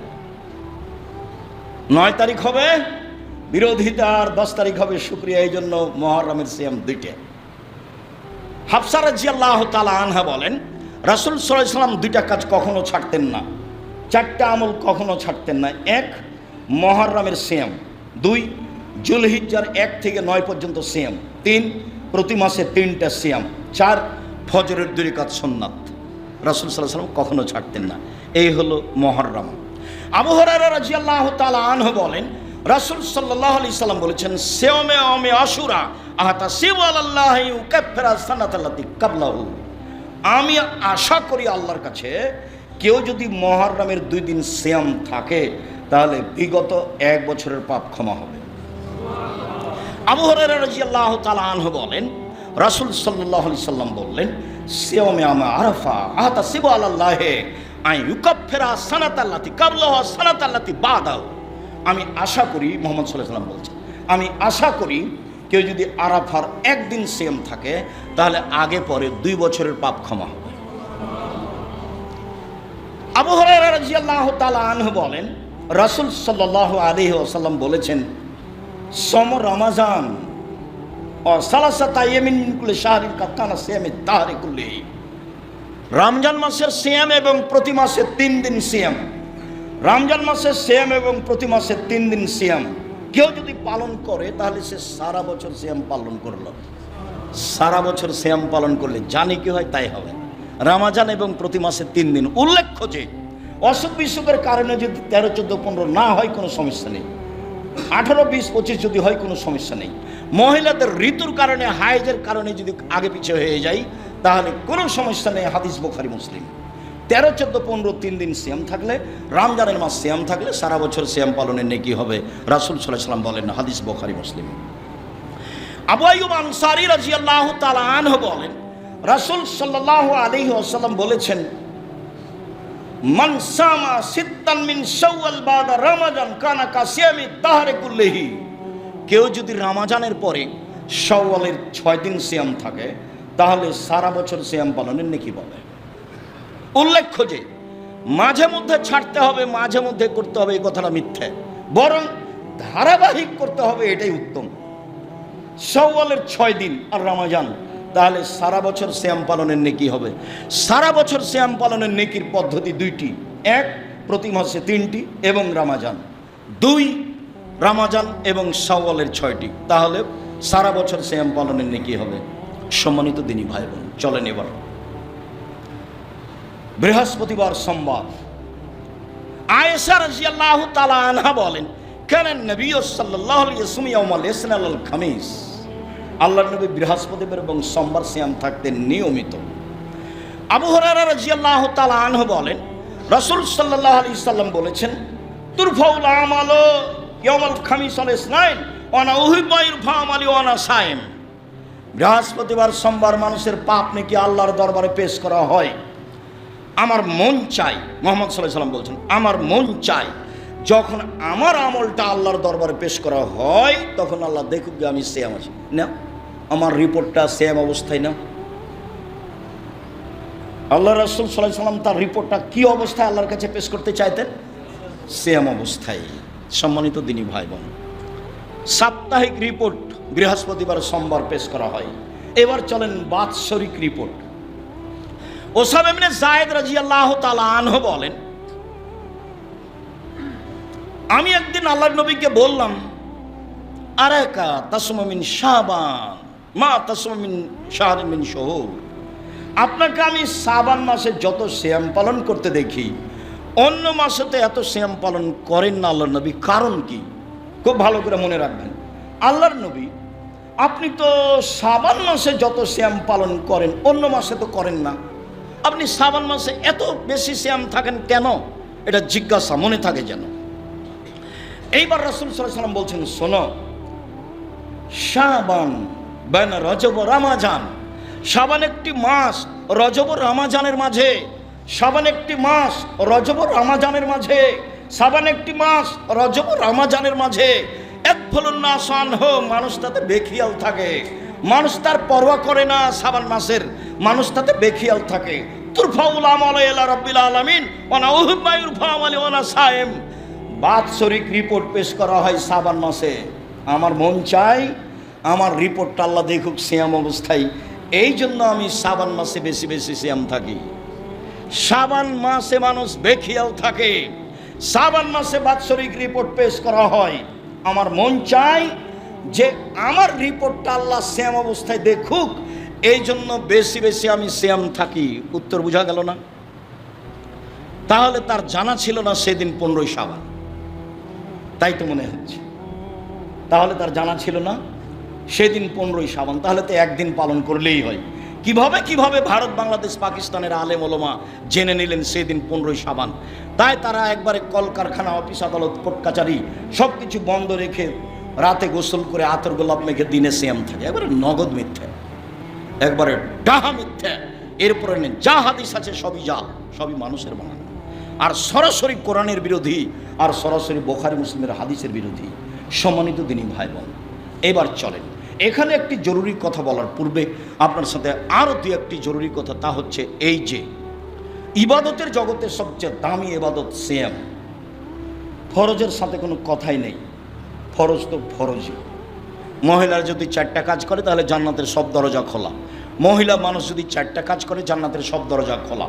9 তারিখ হবে বিরোধিতা আর 10 তারিখ হবে শুকরিয়া। এই জন্য মুহররমের সিয়াম দুইটা। হাফসা রাদিয়াল্লাহু তাআলা আনহা বলেন, রাসূল সাল্লাল্লাহু আলাইহি সাল্লাম দুইটা কাজ কখনো ছাড়তেন না, 4টা আমল কখনো ছাড়তেন না। এক, মুহররমের সিয়াম, 2 জুলহিজ্জার 1 থেকে 9 পর্যন্ত সিয়াম, 3 প্রতি মাসে 3টা সিয়াম, 4 ফজরের 2 রাকাত সুন্নাত। রাসূল সাল্লাল্লাহু আলাইহি ওয়াসাল্লাম কখনো ছাড়তেন না। এই হলো মুহররম। আবু হুরায়রা রাদিয়াল্লাহু তাআলা আনহু বলেন, রাসূল সাল্লাল্লাহু আলাইহি সাল্লাম বলেছেন, সিয়ামে ইয়াউমে আশুরা আহতাসিবু আলাল্লাহি ইউকাফিরা সানাতাল্লাতি ক্বাবলাহু। আমি আশা করি আল্লাহর কাছে, কেউ যদি মুহররমের 2 দিন সিয়াম থাকে তাহলে বিগত 1 বছরের পাপ ক্ষমা হবে। আবু হুরায়রা রাদিয়াল্লাহু তাআলা আনহু বলেন, রাসূল সাল্লাল্লাহু আলাইহি সাল্লাম বললেন, সিয়ামে ইয়াউমে আরাফা আহতাসিবু আলাল্লাহি আন ইউকাফিরা সানাতাল্লাতি ক্বাবলাহু সানাতাল্লাতি বাদাহু। আমি আশা করি, মুহাম্মদ সাল্লাল্লাহু আলাইহি সাল্লাম বলছেন, আমি আশা করি কেউ যদি আরাফার 1 দিন সিয়াম থাকে তাহলে আগে পরে 2 বছরের পাপ ক্ষমা হবে। আবু হুরায়রা রাদিয়াল্লাহু তাআলা আনহু বলেন, রাসূল সাল্লাল্লাহু আলাইহি ওয়াসাল্লাম বলেছেন, সম রমাজান ও সালাসাতা ইয়ামিন কুল্লি শাহরিন কানা সিয়ামিদ দাহরি কুল্লি। রমজান মাসের সিয়াম এবং প্রতি মাসে 3 দিন সিয়াম, রমজান মাসের সিয়াম এবং প্রতি মাসে 3 দিন সিয়াম কেউ যদি পালন করে তাহলে সে সারা বছর সিয়াম পালন করলো। সারা বছর সিয়াম পালন করলে জানি কি হয় তাই হবে। রমজান এবং প্রতি মাসে 3 দিন। উল্লেখ্য যে অসুখ বিসুখের কারণে যদি 13, 14, 15 না হয় কোনো সমস্যা নেই, 18, 20, 25 যদি হয় কোনো সমস্যা নেই। মহিলাদের ঋতুর কারণে, হায়েজের কারণে যদি আগে পিছিয়ে হয়ে যায় তাহলে কোনো সমস্যা নেই। হাদিস বুখারী মুসলিম। 13, 14, 15 3 দিন সিয়াম থাকলে, রমজানের মাস সিয়াম থাকলে সারা বছর সিয়াম পালনের নেকি হবে। রাসূল সাল্লাল্লাহু আলাইহি ওয়াসাল্লাম বলেন, হাদিস বুখারী মুসলিম। আবু আইয়ুব আনসারী রাদিয়াল্লাহু তাআলা আনহু বলেন, রাসূল সাল্লাল্লাহু আলাইহি ওয়াসাল্লাম বলেছেন, মান সামা সিত্তান মিন শাওয়াল বাদা রমাজান কানা কাসিয়ামি দাহরি কুল্লিহি। কেউ যদি রমজানের পরে শাওয়ালের 6 দিন সিয়াম থাকে তাহলে সারা বছর সিয়াম পালনের নেকি পাবে। উল্লেখ্য যে মাঝে মধ্যে ছাড়তে হবে, মাঝে মধ্যে করতে হবে, এই কথাটা মিথ্যে, বরং ধারাবাহিক করতে হবে, এটাই উত্তম। শাওয়ালের 6 দিন আর রমজান, তাহলে সারা বছর সিয়াম পালনের নেকি হবে। সারা বছর সিয়াম পালনের নেকির পদ্ধতি 2টি, 1 প্রতি মাসে 3টি এবং রমজান, 2 রমজান এবং শাওয়ালের 6টি, তাহলে সারা বছর সিয়াম পালনের নেকি হবে। সম্মানিত দিনী ভাই বোন, চলেন এবার বৃহস্পতিবার সোমবার। আয়েশা রাদিয়াল্লাহু তাআলা আনহা বলেন, কানা নবী সাল্লাল্লাহু আলাইহি ওয়াসাল্লাম ইয়াউমাল ইসনাল আল খামিস। আল্লাহর নবী বৃহস্পতিবার এবং সোমবার সিয়াম থাকতেন নিয়মিত। আবু হুরায়রা রাদিয়াল্লাহু তাআলা আনহু বলেন, রাসূল সাল্লাল্লাহু আলাইহি ওয়াসাল্লাম বলেছেন, তুরফাউল আমালু ইয়াউমাল খামিস আল ইসনাইন ওয়া আনা উহিব্বু ইরফা আমালি ওয়া আনা সায়েম। বৃহস্পতিবার সোমবার মানুষের পাপ নাকি আল্লাহর দরবারে পেশ করা হয়। আমার মন চাই, মুহাম্মদ সাল্লাল্লাহু আলাইহি ওয়াসাল্লাম বলছেন, আমার মন চাই যখন আমার আমলটা আল্লাহর দরবারে পেশ করা হয় তখন আল্লাহ দেখুক যে আমি সিয়াম আছি না, আমার রিপোর্টটা সিয়াম অবস্থায় না। আল্লাহ রাসূল সাল্লাল্লাহু আলাইহি ওয়াসাল্লাম তার রিপোর্টটা কি অবস্থায় আল্লাহর কাছে পেশ করতে চাইতেন? সিয়াম অবস্থায়। সম্মানিত দিনী ভাই বোন, সাপ্তাহিক রিপোর্ট বৃহস্পতিবার সোমবার পেশ করা হয়। এবার চলেন বাৎসরিক রিপোর্ট। ওসামা ইবনে যায়েদ রাদিয়াল্লাহু তাআলা আনহু বলেন, আমি একদিন আল্লাহর নবীকে বললাম, আরাকা তাসমু মিন শাবান মা তাসমু মিন শাহরিন মিন শুহুর। আপনাকে আমি শাবান মাসে যত সিয়াম পালন করতে দেখি, অন্য মাসেতে এত সিয়াম পালন করেন না আল্লাহর নবী, কারণ কি? খুব ভালো করে মনে রাখবেন, আল্লাহর নবী আপনি তো শাবান মাসে যত সিয়াম পালন করেন অন্য মাসে তো করেন না, আপনি শাবান মাসে এত বেশি সিয়াম থাকেন কেন? এটা জিজ্ঞাসা মনে থাকে যেন। এইবার রাসূল সাল্লাল্লাহু আলাইহি ওয়াসাল্লাম বলছেন, শোনো, শাবান বাইনা রজব ও রমাজান, শাবান একটি মাস, রজব ও রমাজানের মাঝে, শাবান একটি মাস, রজব ও রমাজানের মাঝে, শাবান একটি মাস, রজব ও রমাজানের মাঝে এক ফলন না সান হো, মানুষ তাতে বেখিয়াল থাকে, মানুষ তার পরোয়া করে না। শাবান মাসের মানুষ তাতে বেখিয়াল থাকে। তুরফাউল আমালু ইলা রাব্বিল আলামিন ওয়া না উহিব্বু ইরফা আমালি ওয়া না সায়েম। বাৎসরিক রিপোর্ট পেশ করা হয় শাবান মাসে। আমার মন চাই আমার রিপোর্টটা আল্লাহ দেখুক সিয়াম অবস্থায়, এই জন্য আমি শাবান মাসে বেশি বেশি সিয়াম থাকি। শাবান মাসে মানুষ বেখিয়াল থাকে, শাবান মাসে বাৎসরিক রিপোর্ট পেশ করা হয়। আমার মন চাই যে আমার রিপোর্টটা আল্লাহ সিয়াম অবস্থায় দেখুক, এই জন্য বেশি বেশি আমি সিয়াম থাকি। উত্তর বোঝা গেল না? তাহলে তার জানা ছিল না সেদিন 15ই শাবান, তাই তো মনে হচ্ছে। তাহলে তার জানা ছিল না সেদিন 15ই শাবান, তাহলে তো একদিন পালন করলেই হয়। কিভাবে ভারত, বাংলাদেশ, পাকিস্তানের আলেম ওলামা জেনে নিলেন সেদিন 15ই শাবান? তাই তারা একবারে কলকারখানা, অফিস আদালত, কোর্ট কাচারি সব কিছু বন্ধ রেখে রাতে গোসল করে আতর গোলাপ মেখে দিনে সিয়াম থাকে। একবারে নগদ মিথ্যা, একবারে ডাহা মিথ্যা। এরপরে যা হাদিস আছে সবই জাল, সবই মানুষের বানানো, আর সরাসরি কোরআনের বিরোধী, আর সরাসরি বুখারী মুসলিমের হাদিসের বিরোধী। সম্মানিত দিনী ভাই বোন, এবার চলেন, এখানে একটি জরুরি কথা বলার পূর্বে আপনার সাথে আরও দু একটি জরুরি কথা। তা হচ্ছে এই যে ইবাদতের জগতে সবচেয়ে দামি ইবাদত সিয়াম। ফরজের সাথে কোনো কথাই নেই, ফরজ তো ফরজই। মহিলার যদি 4টা কাজ করে তাহলে জান্নাতের সব দরজা খোলা। মহিলা মানুষ যদি 4টা কাজ করে জান্নাতের সব দরজা খোলা।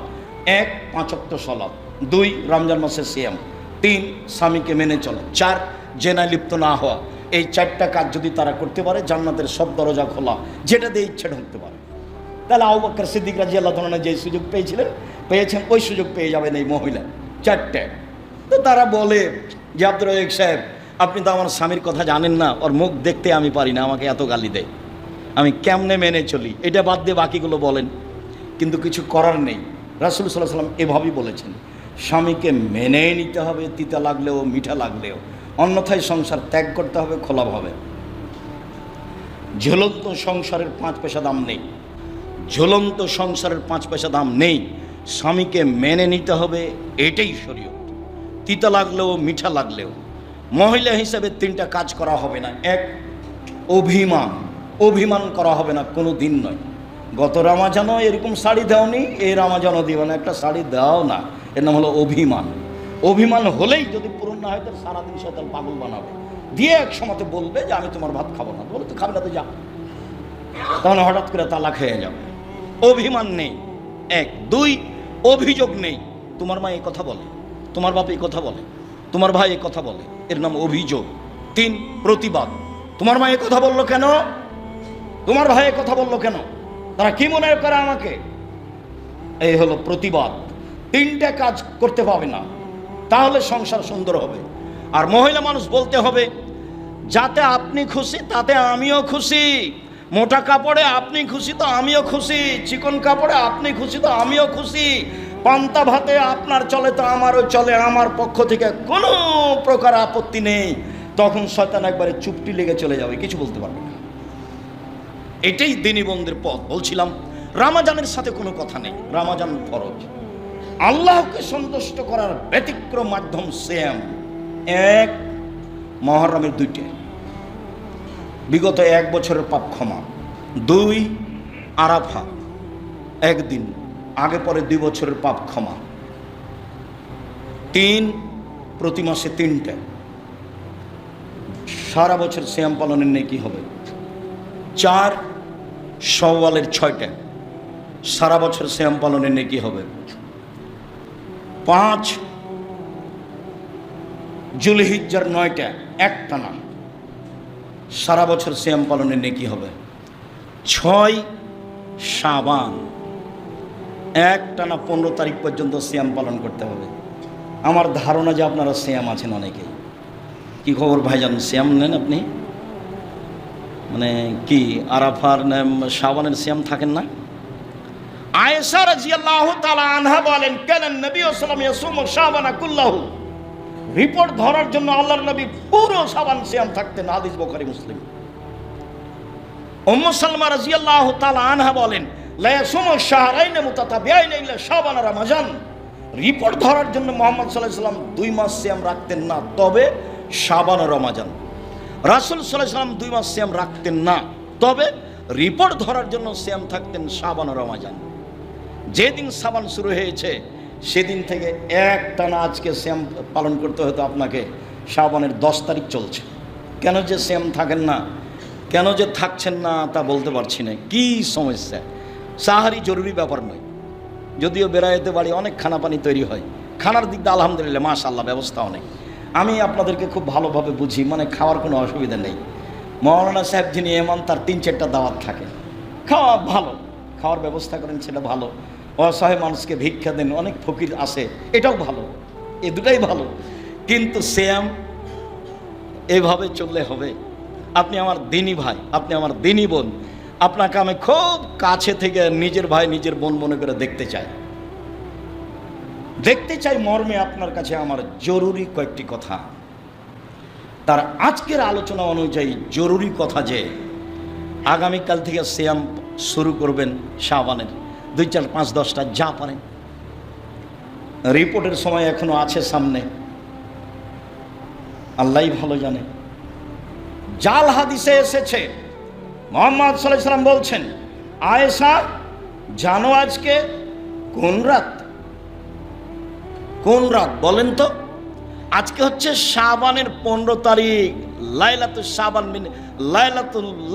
1, 5 ওয়াক্ত সালাত, 2, রমজান মাসের সিয়াম, 3, স্বামীকে মেনে চলা, 4, জেনায় লিপ্ত না হওয়া। এই 4টা কাজ যদি তারা করতে পারে জান্নাতের সব দরজা খোলা, যেটা দিয়ে ইচ্ছে ঢুকতে পারে। তাহলে আবু বকর সিদ্দিক রাদিয়াল্লাহু তাআলা যে সুযোগ পেয়েছেন ওই সুযোগ পেয়ে যাবেন এই মহিলা 4টে। তো তারা বলে যে আব্দুর রাজ্জাক সাহেব, আপনি তো আমার স্বামীর কথা জানেন না, ওর মুখ দেখতে আমি পারি না, আমাকে এত গালি দেয়, আমি কেমনে মেনে চলি? এটা বাদ দিয়ে বাকিগুলো বলেন। কিন্তু কিছু করার নেই। রাসূল সাল্লাল্লাহু আলাইহি ওয়াসাল্লাম এভাবেই বলেছেন, স্বামীকে মেনে নিতে হবে, তিতা লাগলেও মিঠা লাগলেও, অন্যথায় সংসার ত্যাগ করতে হবে খোলাভাবে। ঝুলন্ত সংসারের 5 পয়সা দাম নেই, ঝুলন্ত সংসারের 5 পয়সা দাম নেই। স্বামীকে মেনে নিতে হবে, এটাই শরীয়ত। তিতা লাগলেও মিঠা লাগলেও মহিলা হিসেবে 3টা কাজ করা হবে না। 1, অভিমান করা হবে না, কোনো দিন নয়। গত রমাজানও এরকম শাড়ি দাওনি, এই রমাজানও দিও না, একটা শাড়ি দাও না, এর নাম হলো অভিমান। অভিমান হলেই যদি পূরণ না হয় তার সারাদিন শয়তান পাগল বানাবে, দিয়ে এক সময়তে বলবে যে আমি তোমার ভাত খাবো না। বলে তো খাবে না তো যা, তখন হঠাৎ করে তালাক হয়ে যাবে। অভিমান নেই 1, 2, অভিযোগ নেই। তোমার মা এই কথা বলে, তোমার বাপ এই কথা বলে, তোমার ভাই এই কথা বলে, এর নাম অভিযোগ। 3, প্রতিবাদ। তোমার মা এই কথা বললো কেন, তোমার ভাই এই কথা বললো কেন, তারা কি মনে করে আমাকে? এই হলো প্রতিবাদ। 3টে কাজ করতে পাবে না, তাহলে সংসার সুন্দর হবে। আর মহিলা মানুষ বলতে হবে, যাতে আপনি খুশি তাতে আমিও খুশি, মোটা কাপড়ে আপনি খুশি তো আমিও খুশি, চিকন কাপড়ে আপনি খুশি তো আমিও খুশি, পান্তা ভাতে আপনার চলে তো আমারও চলে, আমার পক্ষ থেকে কোনো প্রকার আপত্তি নেই। তখন শয়তান একবারে চুপটি লেগে চলে যাবে, কিছু বলতে পারবে না। এটাই দিনী বন্ধের পথ। বলছিলাম রমাজানের সাথে কোনো কথা নেই, রমাজান ফরজ। আল্লাহকে সন্তুষ্ট করার ব্যতিক্রম মাধ্যম সিয়াম। 1, মুহররমের 2টে, বিগত 1 বছরের পাপ ক্ষমা। 2, আরাফা, 1 দিন আগে পরে 2 বছরের পাপ ক্ষমা। 3, প্রতি মাসে 3টে, সারা বছর সিয়াম পালনের নেকি হবে। 4, শাওয়ালের 6টে, সারা বছর সিয়াম পালনের নেকি হবে। 5, জুলহিজ্জার 9টে, একটানা, সারা বছর সিয়াম পালনের নেকি হবে। 6, শাবান, একটানা 15 তারিখ পর্যন্ত সিয়াম পালন করতে হবে। আমার ধারণা যে আপনারা সিয়াম আছেন অনেকেই। কি খবর ভাইজান, সিয়াম নেন আপনি? মানে কি আরাফার শাবানের সিয়াম থাকেন না? আয়েশা রাদিয়াল্লাহু তাআলা আনহা বলেন, কানান নবী সাল্লাল্লাহু আলাইহি ওয়াসাল্লাম ইয়াসুমু শাবানা কুল্লাহু। রিপোর্ট ধরার জন্য আল্লাহর নবী পুরো শাবান সিয়াম থাকতেন। হাদিস বুখারী মুসলিম। উম্মু সালমা রাদিয়াল্লাহু তাআলা আনহা বলেন, লা ইয়াসুমু শাহরাইন মুতাতাবিআইন ইল্লা শাবান আর রমজান। রিপোর্ট ধরার জন্য মুহাম্মদ সাল্লাল্লাহু আলাইহি ওয়াসাল্লাম 2 মাস সিয়াম রাখতেন না, তবে শাবান ও রমজান। রাসূল সাল্লাল্লাহু আলাইহি ওয়াসাল্লাম 2 মাস সিয়াম রাখতেন না, তবে রিপোর্ট ধরার জন্য সিয়াম থাকতেন শাবান ও রমজান। যেদিন শাবান শুরু হয়েছে সেদিন থেকে একটানা আজকে সিয়াম পালন করতে হতো আপনাকে। শাবানের 10 তারিখ চলছে। কেন যে সিয়াম থাকেন না, কেন যে থাকছেন না তা বলতে পারছি না। কি সমস্যা? সাহারি জরুরি ব্যাপার নয়, যদিও বেড়াইতে বাড়ি অনেক খানা পানি তৈরি হয়, খানার দিক দিয়ে আলহামদুলিল্লাহ মাশাআল্লাহ ব্যবস্থা অনেক। আমি আপনাদেরকে খুব ভালোভাবে বুঝি, মানে খাওয়ার কোনো অসুবিধা নেই। মৌলানা সাহেব যিনি এমন, তার 3-4টা দাওয়াত থাকে, খাওয়া ভালো, খাওয়ার ব্যবস্থা করেন সেটা ভালো। অসহায় মানুষকে ভিক্ষা দেন, অনেক ফকির আছে, এটাও ভালো, এই দুটাই ভালো। কিন্তু শ্যাম এভাবে চললে হবে? আপনি আমার দিনী ভাই, আপনি আমার দিনী বোন, আপনাকে আমি খুব কাছে থেকে নিজের ভাই নিজের বোন মনে করে দেখতে চাই মর্মে আপনার কাছে আমার জরুরি কয়েকটি কথা। তার আজকের আলোচনা অনুযায়ী জরুরি কথা যে আগামীকাল থেকে সিয়াম শুরু করবেন শাবানের 2, 4, 5, 10টা যা পারেন। রিপোর্টের সময় এখনো আছে সামনে, আল্লাহই ভালো জানে। জাল হাদিসে এসেছে মুহাম্মদ সাল্লাল্লাহু আলাইহি ওয়াসাল্লাম বলছেন, আয়েশা জানো আজকে কোন রাত? কোন রাত বলেন তো? আজকে হচ্ছে শাবানের 15 তারিখ, লাইলাতুল শাবান মিন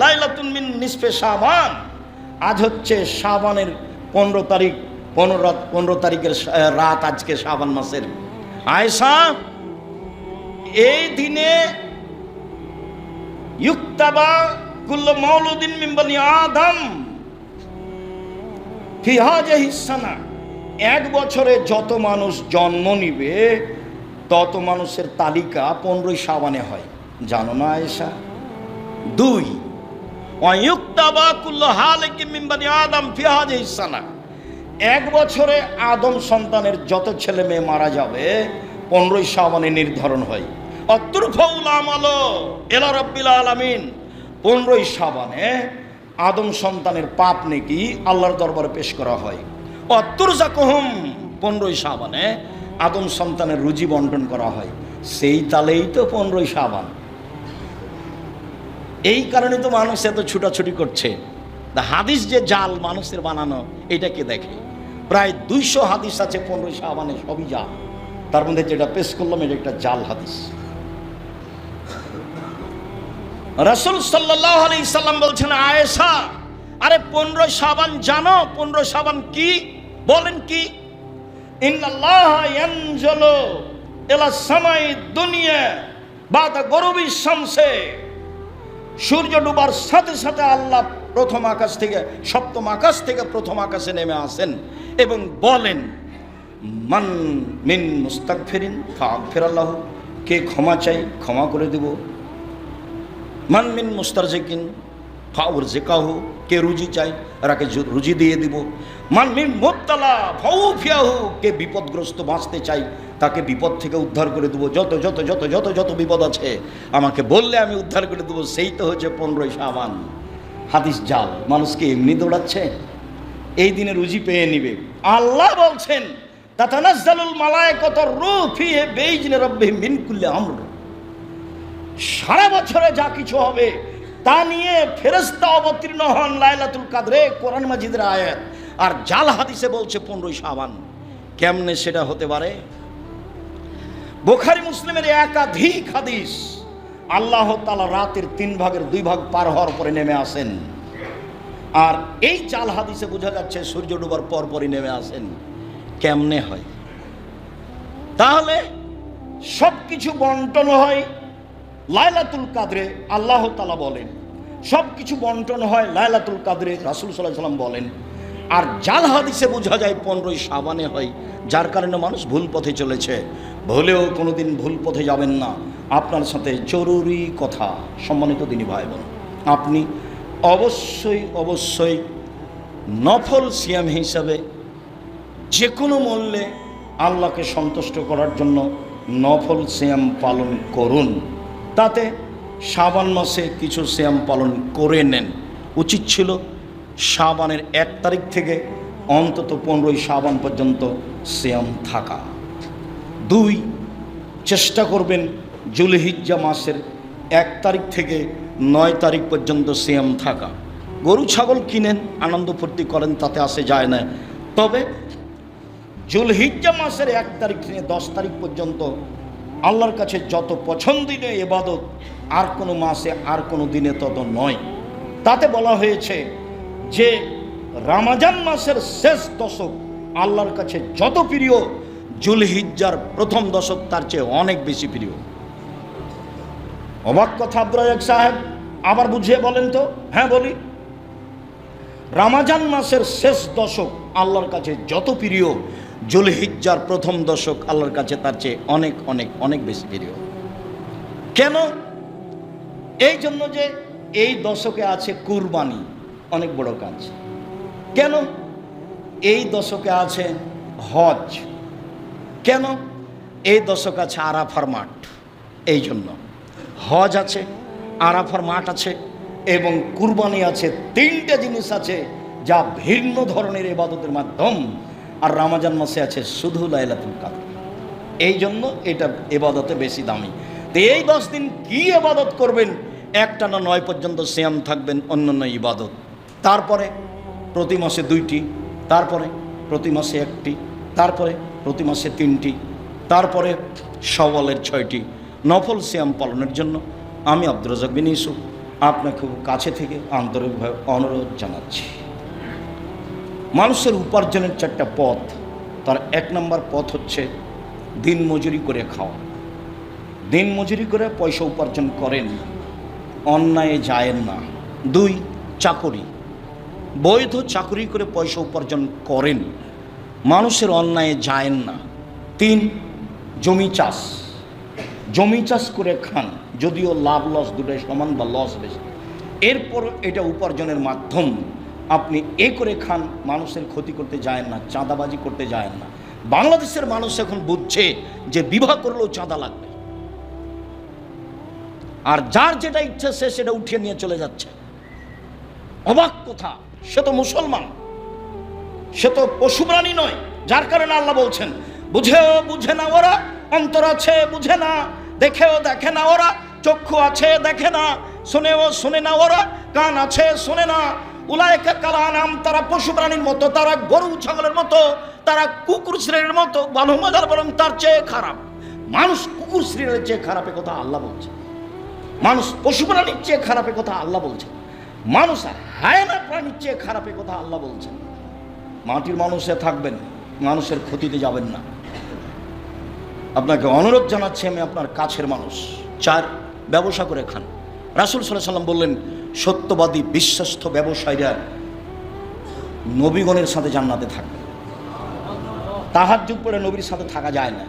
লাইলাতুন মিন নিসফে শাবান। আজ হচ্ছে শাবানের 15 তারিখ, 15 তারিখের রাত আজকে শাবান মাসের। আয়েশা, এই দিনে ইউক্তাবা কুল্লু মাউলুদিন মিন বনি আদম ফি হাযিহিস সানা, 1 বছরে যত মানুষ জন্ম নিবে তত মানুষের তালিকা 15 শাবানে হয়, জানো না আয়েশা? 2 ওয়ায়ুক্তাবা কুল্লু হালিকিন মিন বনি আদম ফি হাযিহিস সানা, 1 বছরে আদম সন্তানের যত ছেলে মেয়ে মারা যাবে 15 শাবানে নির্ধারণ হয়। অতুরফাউল আমালু ইলা রাব্বিল আলামিন, 15 শাবানে আদম সন্তানের পাপ নেকি আল্লাহর দরবারে পেশ করা হয়। অতুরজাকুহুম, 15 শাবানে আদম সন্তানের রুজি বন্টন করা হয়। সেই তালেই তো 15 শাবান। এই কারণে তো মানুষ এত ছুটাছুটি করছে। হাদিস যে জাল মানুষের বানানো, এটা কে দেখে? প্রায় 200 হাদিস আছে 15 শাবানে, সবই জাল। তার মধ্যে যেটা পেশ করলাম এটা একটা জাল হাদিস। রাসূল সাল্লাল্লাহু আলাইহি সাল্লাম বলছেন, আয়েশা আরে 15 শাবান জানো? 15 শাবান কি? বলেন কি? ইন্নাল্লাহা ইয়ানজুলু ইলা সামাই দুনিয়া বাদা গরুবি শামসে, সূর্য ডুবার সাথে সাথে আল্লাহ প্রথম আকাশ থেকে, সপ্তম আকাশ থেকে প্রথম আকাশে নেমে আসেন এবং বলেন, মান মিন মুস্তাগফিরিন ফাগফিরাল্লাহু, কে ক্ষমা চাই ক্ষমা করে দেব। মান মিন মুস্তারজিকিন ফাউরজিকাহু, কে রুজি চাই তাকে রুজি দিয়ে দিব। মান মিন মুবতালা ফাউফিয়াহু, কে বিপদগ্রস্ত বাঁচতে চাই তাকে বিপদ থেকে উদ্ধার করে দেবো। যত যত যত যত যত বিপদ আছে আমাকে বললে আমি উদ্ধার করে দেবো। সেই তো হচ্ছে 15 শাবান। হাদিস জাল, মানুষকে এমনি দৌড়াচ্ছে, এই দিনে রুজি পেয়ে নিবে। আল্লাহ বলছেন, তাতানাজ্জালুল মালায়েকাতুর রূহ ফিহি বিইজনি রাব্বিহিম মিন কুল্লি আমর, সারা বছরে যা কিছু হবে তা নিয়ে ফেরেশতা অবতীর্ণ হন লাইলাতুল কদরে, কোরআন মাজিদের আয়াত। আর জাল হাদিসে বলছে 15 শাবান। কেমনে সেটা হতে পারে? বুখারী মুসলিমের একাধিক হাদিস, আল্লাহ তাআলা রাতের 3 ভাগের 2 ভাগ পার হওয়ার পরে নেমে আসেন। আর এই জাল হাদিসে বোঝা যাচ্ছে সূর্য ডুবার পর পরই নেমে আসেন। কেমনে হয়? তাহলে সব কিছু বন্টন হয় লাইলাতুল কদরে, আল্লাহ তাআলা বলেন। সব কিছু বন্টন হয় লাইলাতুল কদরে, রাসূল সাল্লাল্লাহু আলাইহি ওয়াসাল্লাম বলেন। আর জাল হাদিসে বোঝা যায় 15 শাবানে হয়, যার কারণে মানুষ ভুল পথে চলেছে। ভুলেও কোনোদিন ভুল পথে যাবেন না। আপনার সাথে জরুরি কথা, সম্মানিত দিনী ভাই বোন, আপনি অবশ্যই অবশ্যই নফল সিয়াম হিসাবে যে কোনো মূল্যে আল্লাহকে সন্তুষ্ট করার জন্য নফল সিয়াম পালন করুন। তাতে শাবান মাসে কিছু সিয়াম পালন করে নেন। উচিত ছিল শাবানের 1 তারিখ থেকে অন্তত 15 শাবান পর্যন্ত সিয়াম থাকা। 2, চেষ্টা করবেন জুলহিজ্জা মাসের 1 তারিখ থেকে 9 তারিখ পর্যন্ত সিয়াম থাকা। গরু ছাগল কিনেন, আনন্দ ফুর্তি করেন, তাতে আসে যায় না। তবে জুলহিজ্জা মাসের 1 তারিখ থেকে 10 তারিখ পর্যন্ত আল্লাহর কাছে যত পছন্দনীয় ইবাদত আর কোনো মাসে আর কোনো দিনে তত নয়। তাতে বলা হয়েছে যে রমজান মাসের শেষ দশক আল্লাহর কাছে যত প্রিয়, জুলহিজ্জার প্রথম দশক তার চেয়ে অনেক বেশি প্রিয়। অবাক কথা আব্দুর রাজ্জাক সাহেব, আবার বুঝিয়ে বলেন তো। হ্যাঁ বলি, রমজান মাসের শেষ দশক আল্লাহর কাছে যত প্রিয়, জুলহিজ্জার প্রথম দশক আল্লাহর কাছে তার চেয়ে অনেক অনেক অনেক বেশি প্রিয়। কেন? এই জন্য যে এই দশকে আছে কুরবানি, অনেক বড় কাজ। কেন? এই দশকে আছে হজ। কেন? এই দশক আছে আরাফার মাঠ। এই জন্য হজ আছে, আরাফার মাঠ আছে এবং কুরবানি আছে। তিনটে জিনিস আছে যা ভিন্ন ধরনের ইবাদতের মাধ্যম। আর রমজান মাসে আছে শুধু লাইলাতুল কদর। এই জন্য এটা ইবাদতে বেশি দামি। তো এই 10 দিন কি ইবাদত করবেন? একটানা 9 পর্যন্ত সিয়াম থাকবেন, অন্যান্য ইবাদত। তারপরে প্রতি মাসে 2টি, তারপরে প্রতি মাসে 1টি, তারপরে প্রতি মাসে 3টি, তারপরে শাওয়ালের 6টি নফল সিয়াম পালনের জন্য আমি আব্দুর রাজ্জাক বিন ইউসুফ আপনাকে খুব কাছে থেকে আন্তরিকভাবে অনুরোধ জানাচ্ছি। মানুষের উপার্জনের 4টা পথ। তার 1 নম্বর পথ হচ্ছে দিন মজুরি করে খাওয়া। দিন মজুরি করে পয়সা উপার্জন করেন, অন্যায় যায়েন না। 2, চাকরি, বৈধ চাকরি করে পয়সা উপার্জন করেন, মানুষের অন্যায় যায়েন না। 3, জমি চাষ, জমি চাষ করে খান, যদিও লাভ লস দুটোই সমান বা লস বেশি। এরপর এটা উপার্জনের মাধ্যম। আপনি এ করে খান, মানুষের ক্ষতি করতে যায়েন না, চাঁদাবাজি করতে যায়েন না। বাংলাদেশের মানুষ এখন বুঝছে যে বিবাহ করলেও চাঁদা লাগবে, আর যার যেটা ইচ্ছে সে সেটা উঠিয়ে নিয়ে চলে যাচ্ছে। অবাক কথা, সে তো মুসলমান, সে তো পশু প্রাণী নয়। যার কারণে আল্লাহ বলছেন, বুঝেও বুঝে না ওরা, অন্তর আছে বুঝে না, দেখেও দেখে না ওরা, চক্ষু আছে দেখে না, শুনেও শুনে না ওরা, কান আছে শুনে না। উলাইকা কাল আনাম, তারা পশু প্রাণীর মতো, তারা গরু ছাগলের মতো, তারা কুকুর শ্রেণীর মতো। বানু মাজার বরং তার চেয়ে খারাপ। মানুষ কুকুর শ্রেণীর চেয়ে খারাপে কথা আল্লাহ বলছে, মানুষ পশু প্রাণীর চেয়ে খারাপে কথা আল্লাহ বলছে, মানুষ হায়না প্রাণীর চেয়ে খারাপে কথা আল্লাহ বলছেন। মাটির মানুষে থাকবেন, মানুষের ক্ষতিতে যাবেন না। আপনাকে অনুরোধ জানাচ্ছি, আমি আপনার কাছের মানুষ। 4, ব্যবসা করে খান। রাসূল সাল্লাল্লাহু আলাইহি ওয়াসাল্লাম বললেন, সত্যবাদী বিশ্বস্ত ব্যবসায়ীরা নবীগণের সাথে জান্নাতে থাকবে। তাহাজ্জুদ পড়ে নবীর সাথে থাকা যায় না।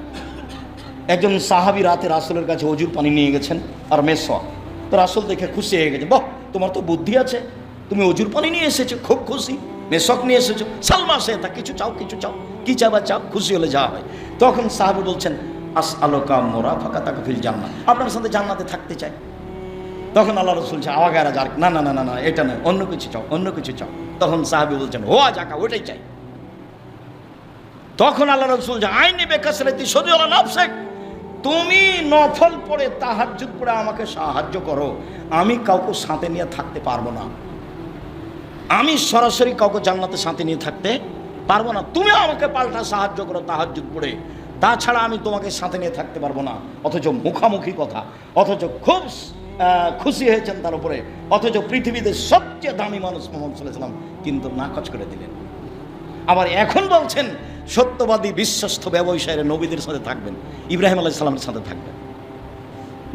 একজন সাহাবী রাতে রাসূলের কাছে অজুর পানি নিয়ে গেছেন আর মেসওয়াক। তো রাসূল দেখে খুশি হয়ে গেছে, বাহ, তোমার তো বুদ্ধি আছে, তুমি অজুর পানি নিয়ে এসেছো, খুব খুশি। মেসওয়াক নিয়ে এসেছো, সালমা সে তা কিছু চাও, কিছু চাও, কি চাবা চাও, খুশি হলে যাওয়া হয়। তখন সাহাবী বলছেন, আসআলুকা মুরাফাকাতাকা ফিল জান্নাহ, আপনার সাথে জান্নাতে থাকতে চাই। তখন আল্লাহ রাসূল আওয়াগারা যার, না না না না না, এটা নয়, অন্য কিছু চাও, অন্য কিছু চাও। তখন সাহাবী বলছেন, হোয়া জাকা, ওটাই চাই। তখন আল্লাহ রাসূল আইনি বেকাসরাতি সদিয়ালা নাফসিক, তুমি নফল পড়ে তাহাজ্জুদ পড়ে আমাকে সাহায্য করো, আমি কাউকে সাথে নিয়ে থাকতে পারবো না। আমি সরাসরি কাউকে জান্নাতে সাথে নিয়ে থাকতে পারবো না। তুমি আমাকে পাল্টা সাহায্য করো তাহাজ্জুদ পড়ে, তাছাড়া আমি তোমাকে সাথে নিয়ে থাকতে পারবো না। অথচ মুখামুখি কথা, অথচ খুব খুশি হয়েছেন তার উপরে, অথচ পৃথিবীতে সবচেয়ে দামি মানুষ মুহাম্মদ সাল্লাল্লাহু আলাইহি ওয়াসাল্লাম কিন্তু নাকচ করে দিলেন। আবার এখন বলছেন সত্যবাদী বিশ্বস্ত ব্যবসায়ীরা নবীদের সাথে থাকবেন, ইব্রাহিম আলাইহিস সালামের সাথে থাকবেন,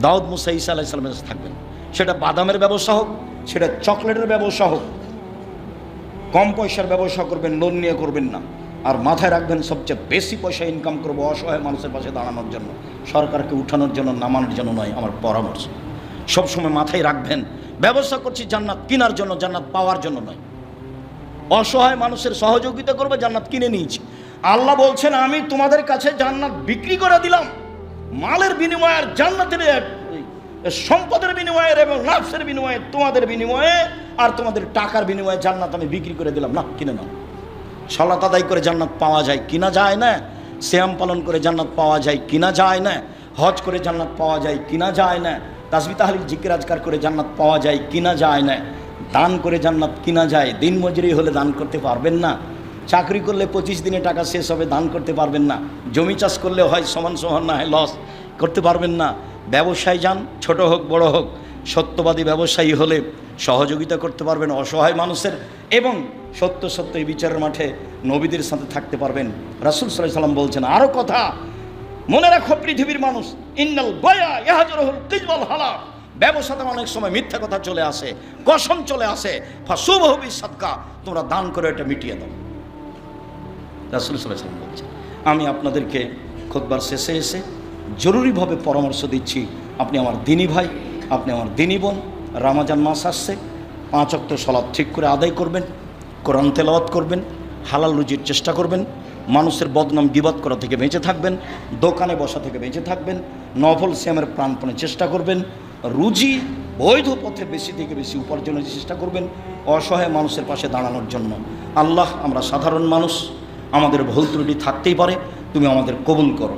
দাউদ মুসা ঈসা আলাইহিস সালামের সাথে থাকবেন। সেটা বাদামের ব্যবসা হোক, সেটা চকলেটের ব্যবসা হোক, কম পয়সার ব্যবসা করবেন, লোন নিয়ে করবেন না। আর মাথায় রাখবেন, সবচেয়ে বেশি পয়সা ইনকাম করবো অসহায় মানুষের পাশে দাঁড়ানোর জন্য, সরকারকে উঠানোর জন্য, নামানোর জন্য নয়। আমার পরামর্শ সবসময় মাথায় রাখবেন, ব্যবসা করছি জান্নাত কেনার জন্য, জান্নাত পাওয়ার জন্য নয়। অসহায় মানুষের সহযোগিতা করবে, জান্নাত কিনে নিয়েছি। আল্লাহ বলছেন, আমি তোমাদের কাছে জান্নাত বিক্রি করে দিলাম, মালের বিনিময়ে, আর জান্নাতের সম্পদের বিনিময়ে এবং নাফসের বিনিময়ে, তোমাদের বিনিময়ে আর তোমাদের টাকার বিনিময়ে জান্নাত আমি বিক্রি করে দিলাম। না, কিনে নাও। সালাত আদায় করে জান্নাত পাওয়া যায়, কিনা যায় না। সিয়াম পালন করে জান্নাত পাওয়া যায়, কিনা যায় না। হজ করে জান্নাত পাওয়া যায়, কিনা যায় না। তাসবিহ তাহলিল জিকির আজকার করে জান্নাত পাওয়া যায়, কিনা যায় না। দান করে জান্নাত কিনা যায়। দিন মজুরি হলে দান করতে পারবেন না। চাকরি করলে 25 দিনে টাকা শেষ হবে, দান করতে পারবেন না। জমি চাষ করলে হয় সমান সমান, না হয় লস, করতে পারবেন না। ব্যবসায় যান, ছোট হোক বড় হোক, সত্যবাদী ব্যবসায়ী হলে সহযোগিতা করতে পারবেন অসহায় মানুষের, এবং সত্য সত্য এই বিচারের মাঠে নবীদের সাথে থাকতে পারবেন। রাসূল সাল্লাল্লাহু আলাইহি সাল্লাম বলছেন আরো কথা, মনে রাখো পৃথিবীর মানুষ, ইন্নাল বায়া ইয়াহজুরুল কিযবাল হালাল, ব্যবসাতে অনেক সময় মিথ্যা কথা চলে আসে, কসম চলে আসে, ফাসুবহু বিসাদকা, তোমরা দান করে এটা মিটিয়ে দাও। রাসূল সাল্লাল্লাহু আলাইহি সাল্লাম বলছেন। আমি আপনাদেরকে খুতবার শেষে এসে জরুরিভাবে পরামর্শ দিচ্ছি, আপনি আমার দিনী ভাই, আপনি আমার দিনী বোন, রমজান মাস আসছে, 5 ওয়াক্ত সালাত ঠিক করে আদায় করবেন, কোরআন তেলাওয়াত করবেন, হালাল রুজির চেষ্টা করবেন, মানুষের বদনাম গীবত করা থেকে বেঁচে থাকবেন, দোকানে বসা থেকে বেঁচে থাকবেন, নফল সিয়ামের প্রাণপণে চেষ্টা করবেন, রুজি বৈধ পথে বেশি থেকে বেশি উপার্জনের চেষ্টা করবেন, অসহায় মানুষের পাশে দাঁড়ানোর জন্য। আল্লাহ, আমরা সাধারণ মানুষ, আমাদের ভুল ত্রুটি থাকতেই পারে, তুমি আমাদের কবুল করো।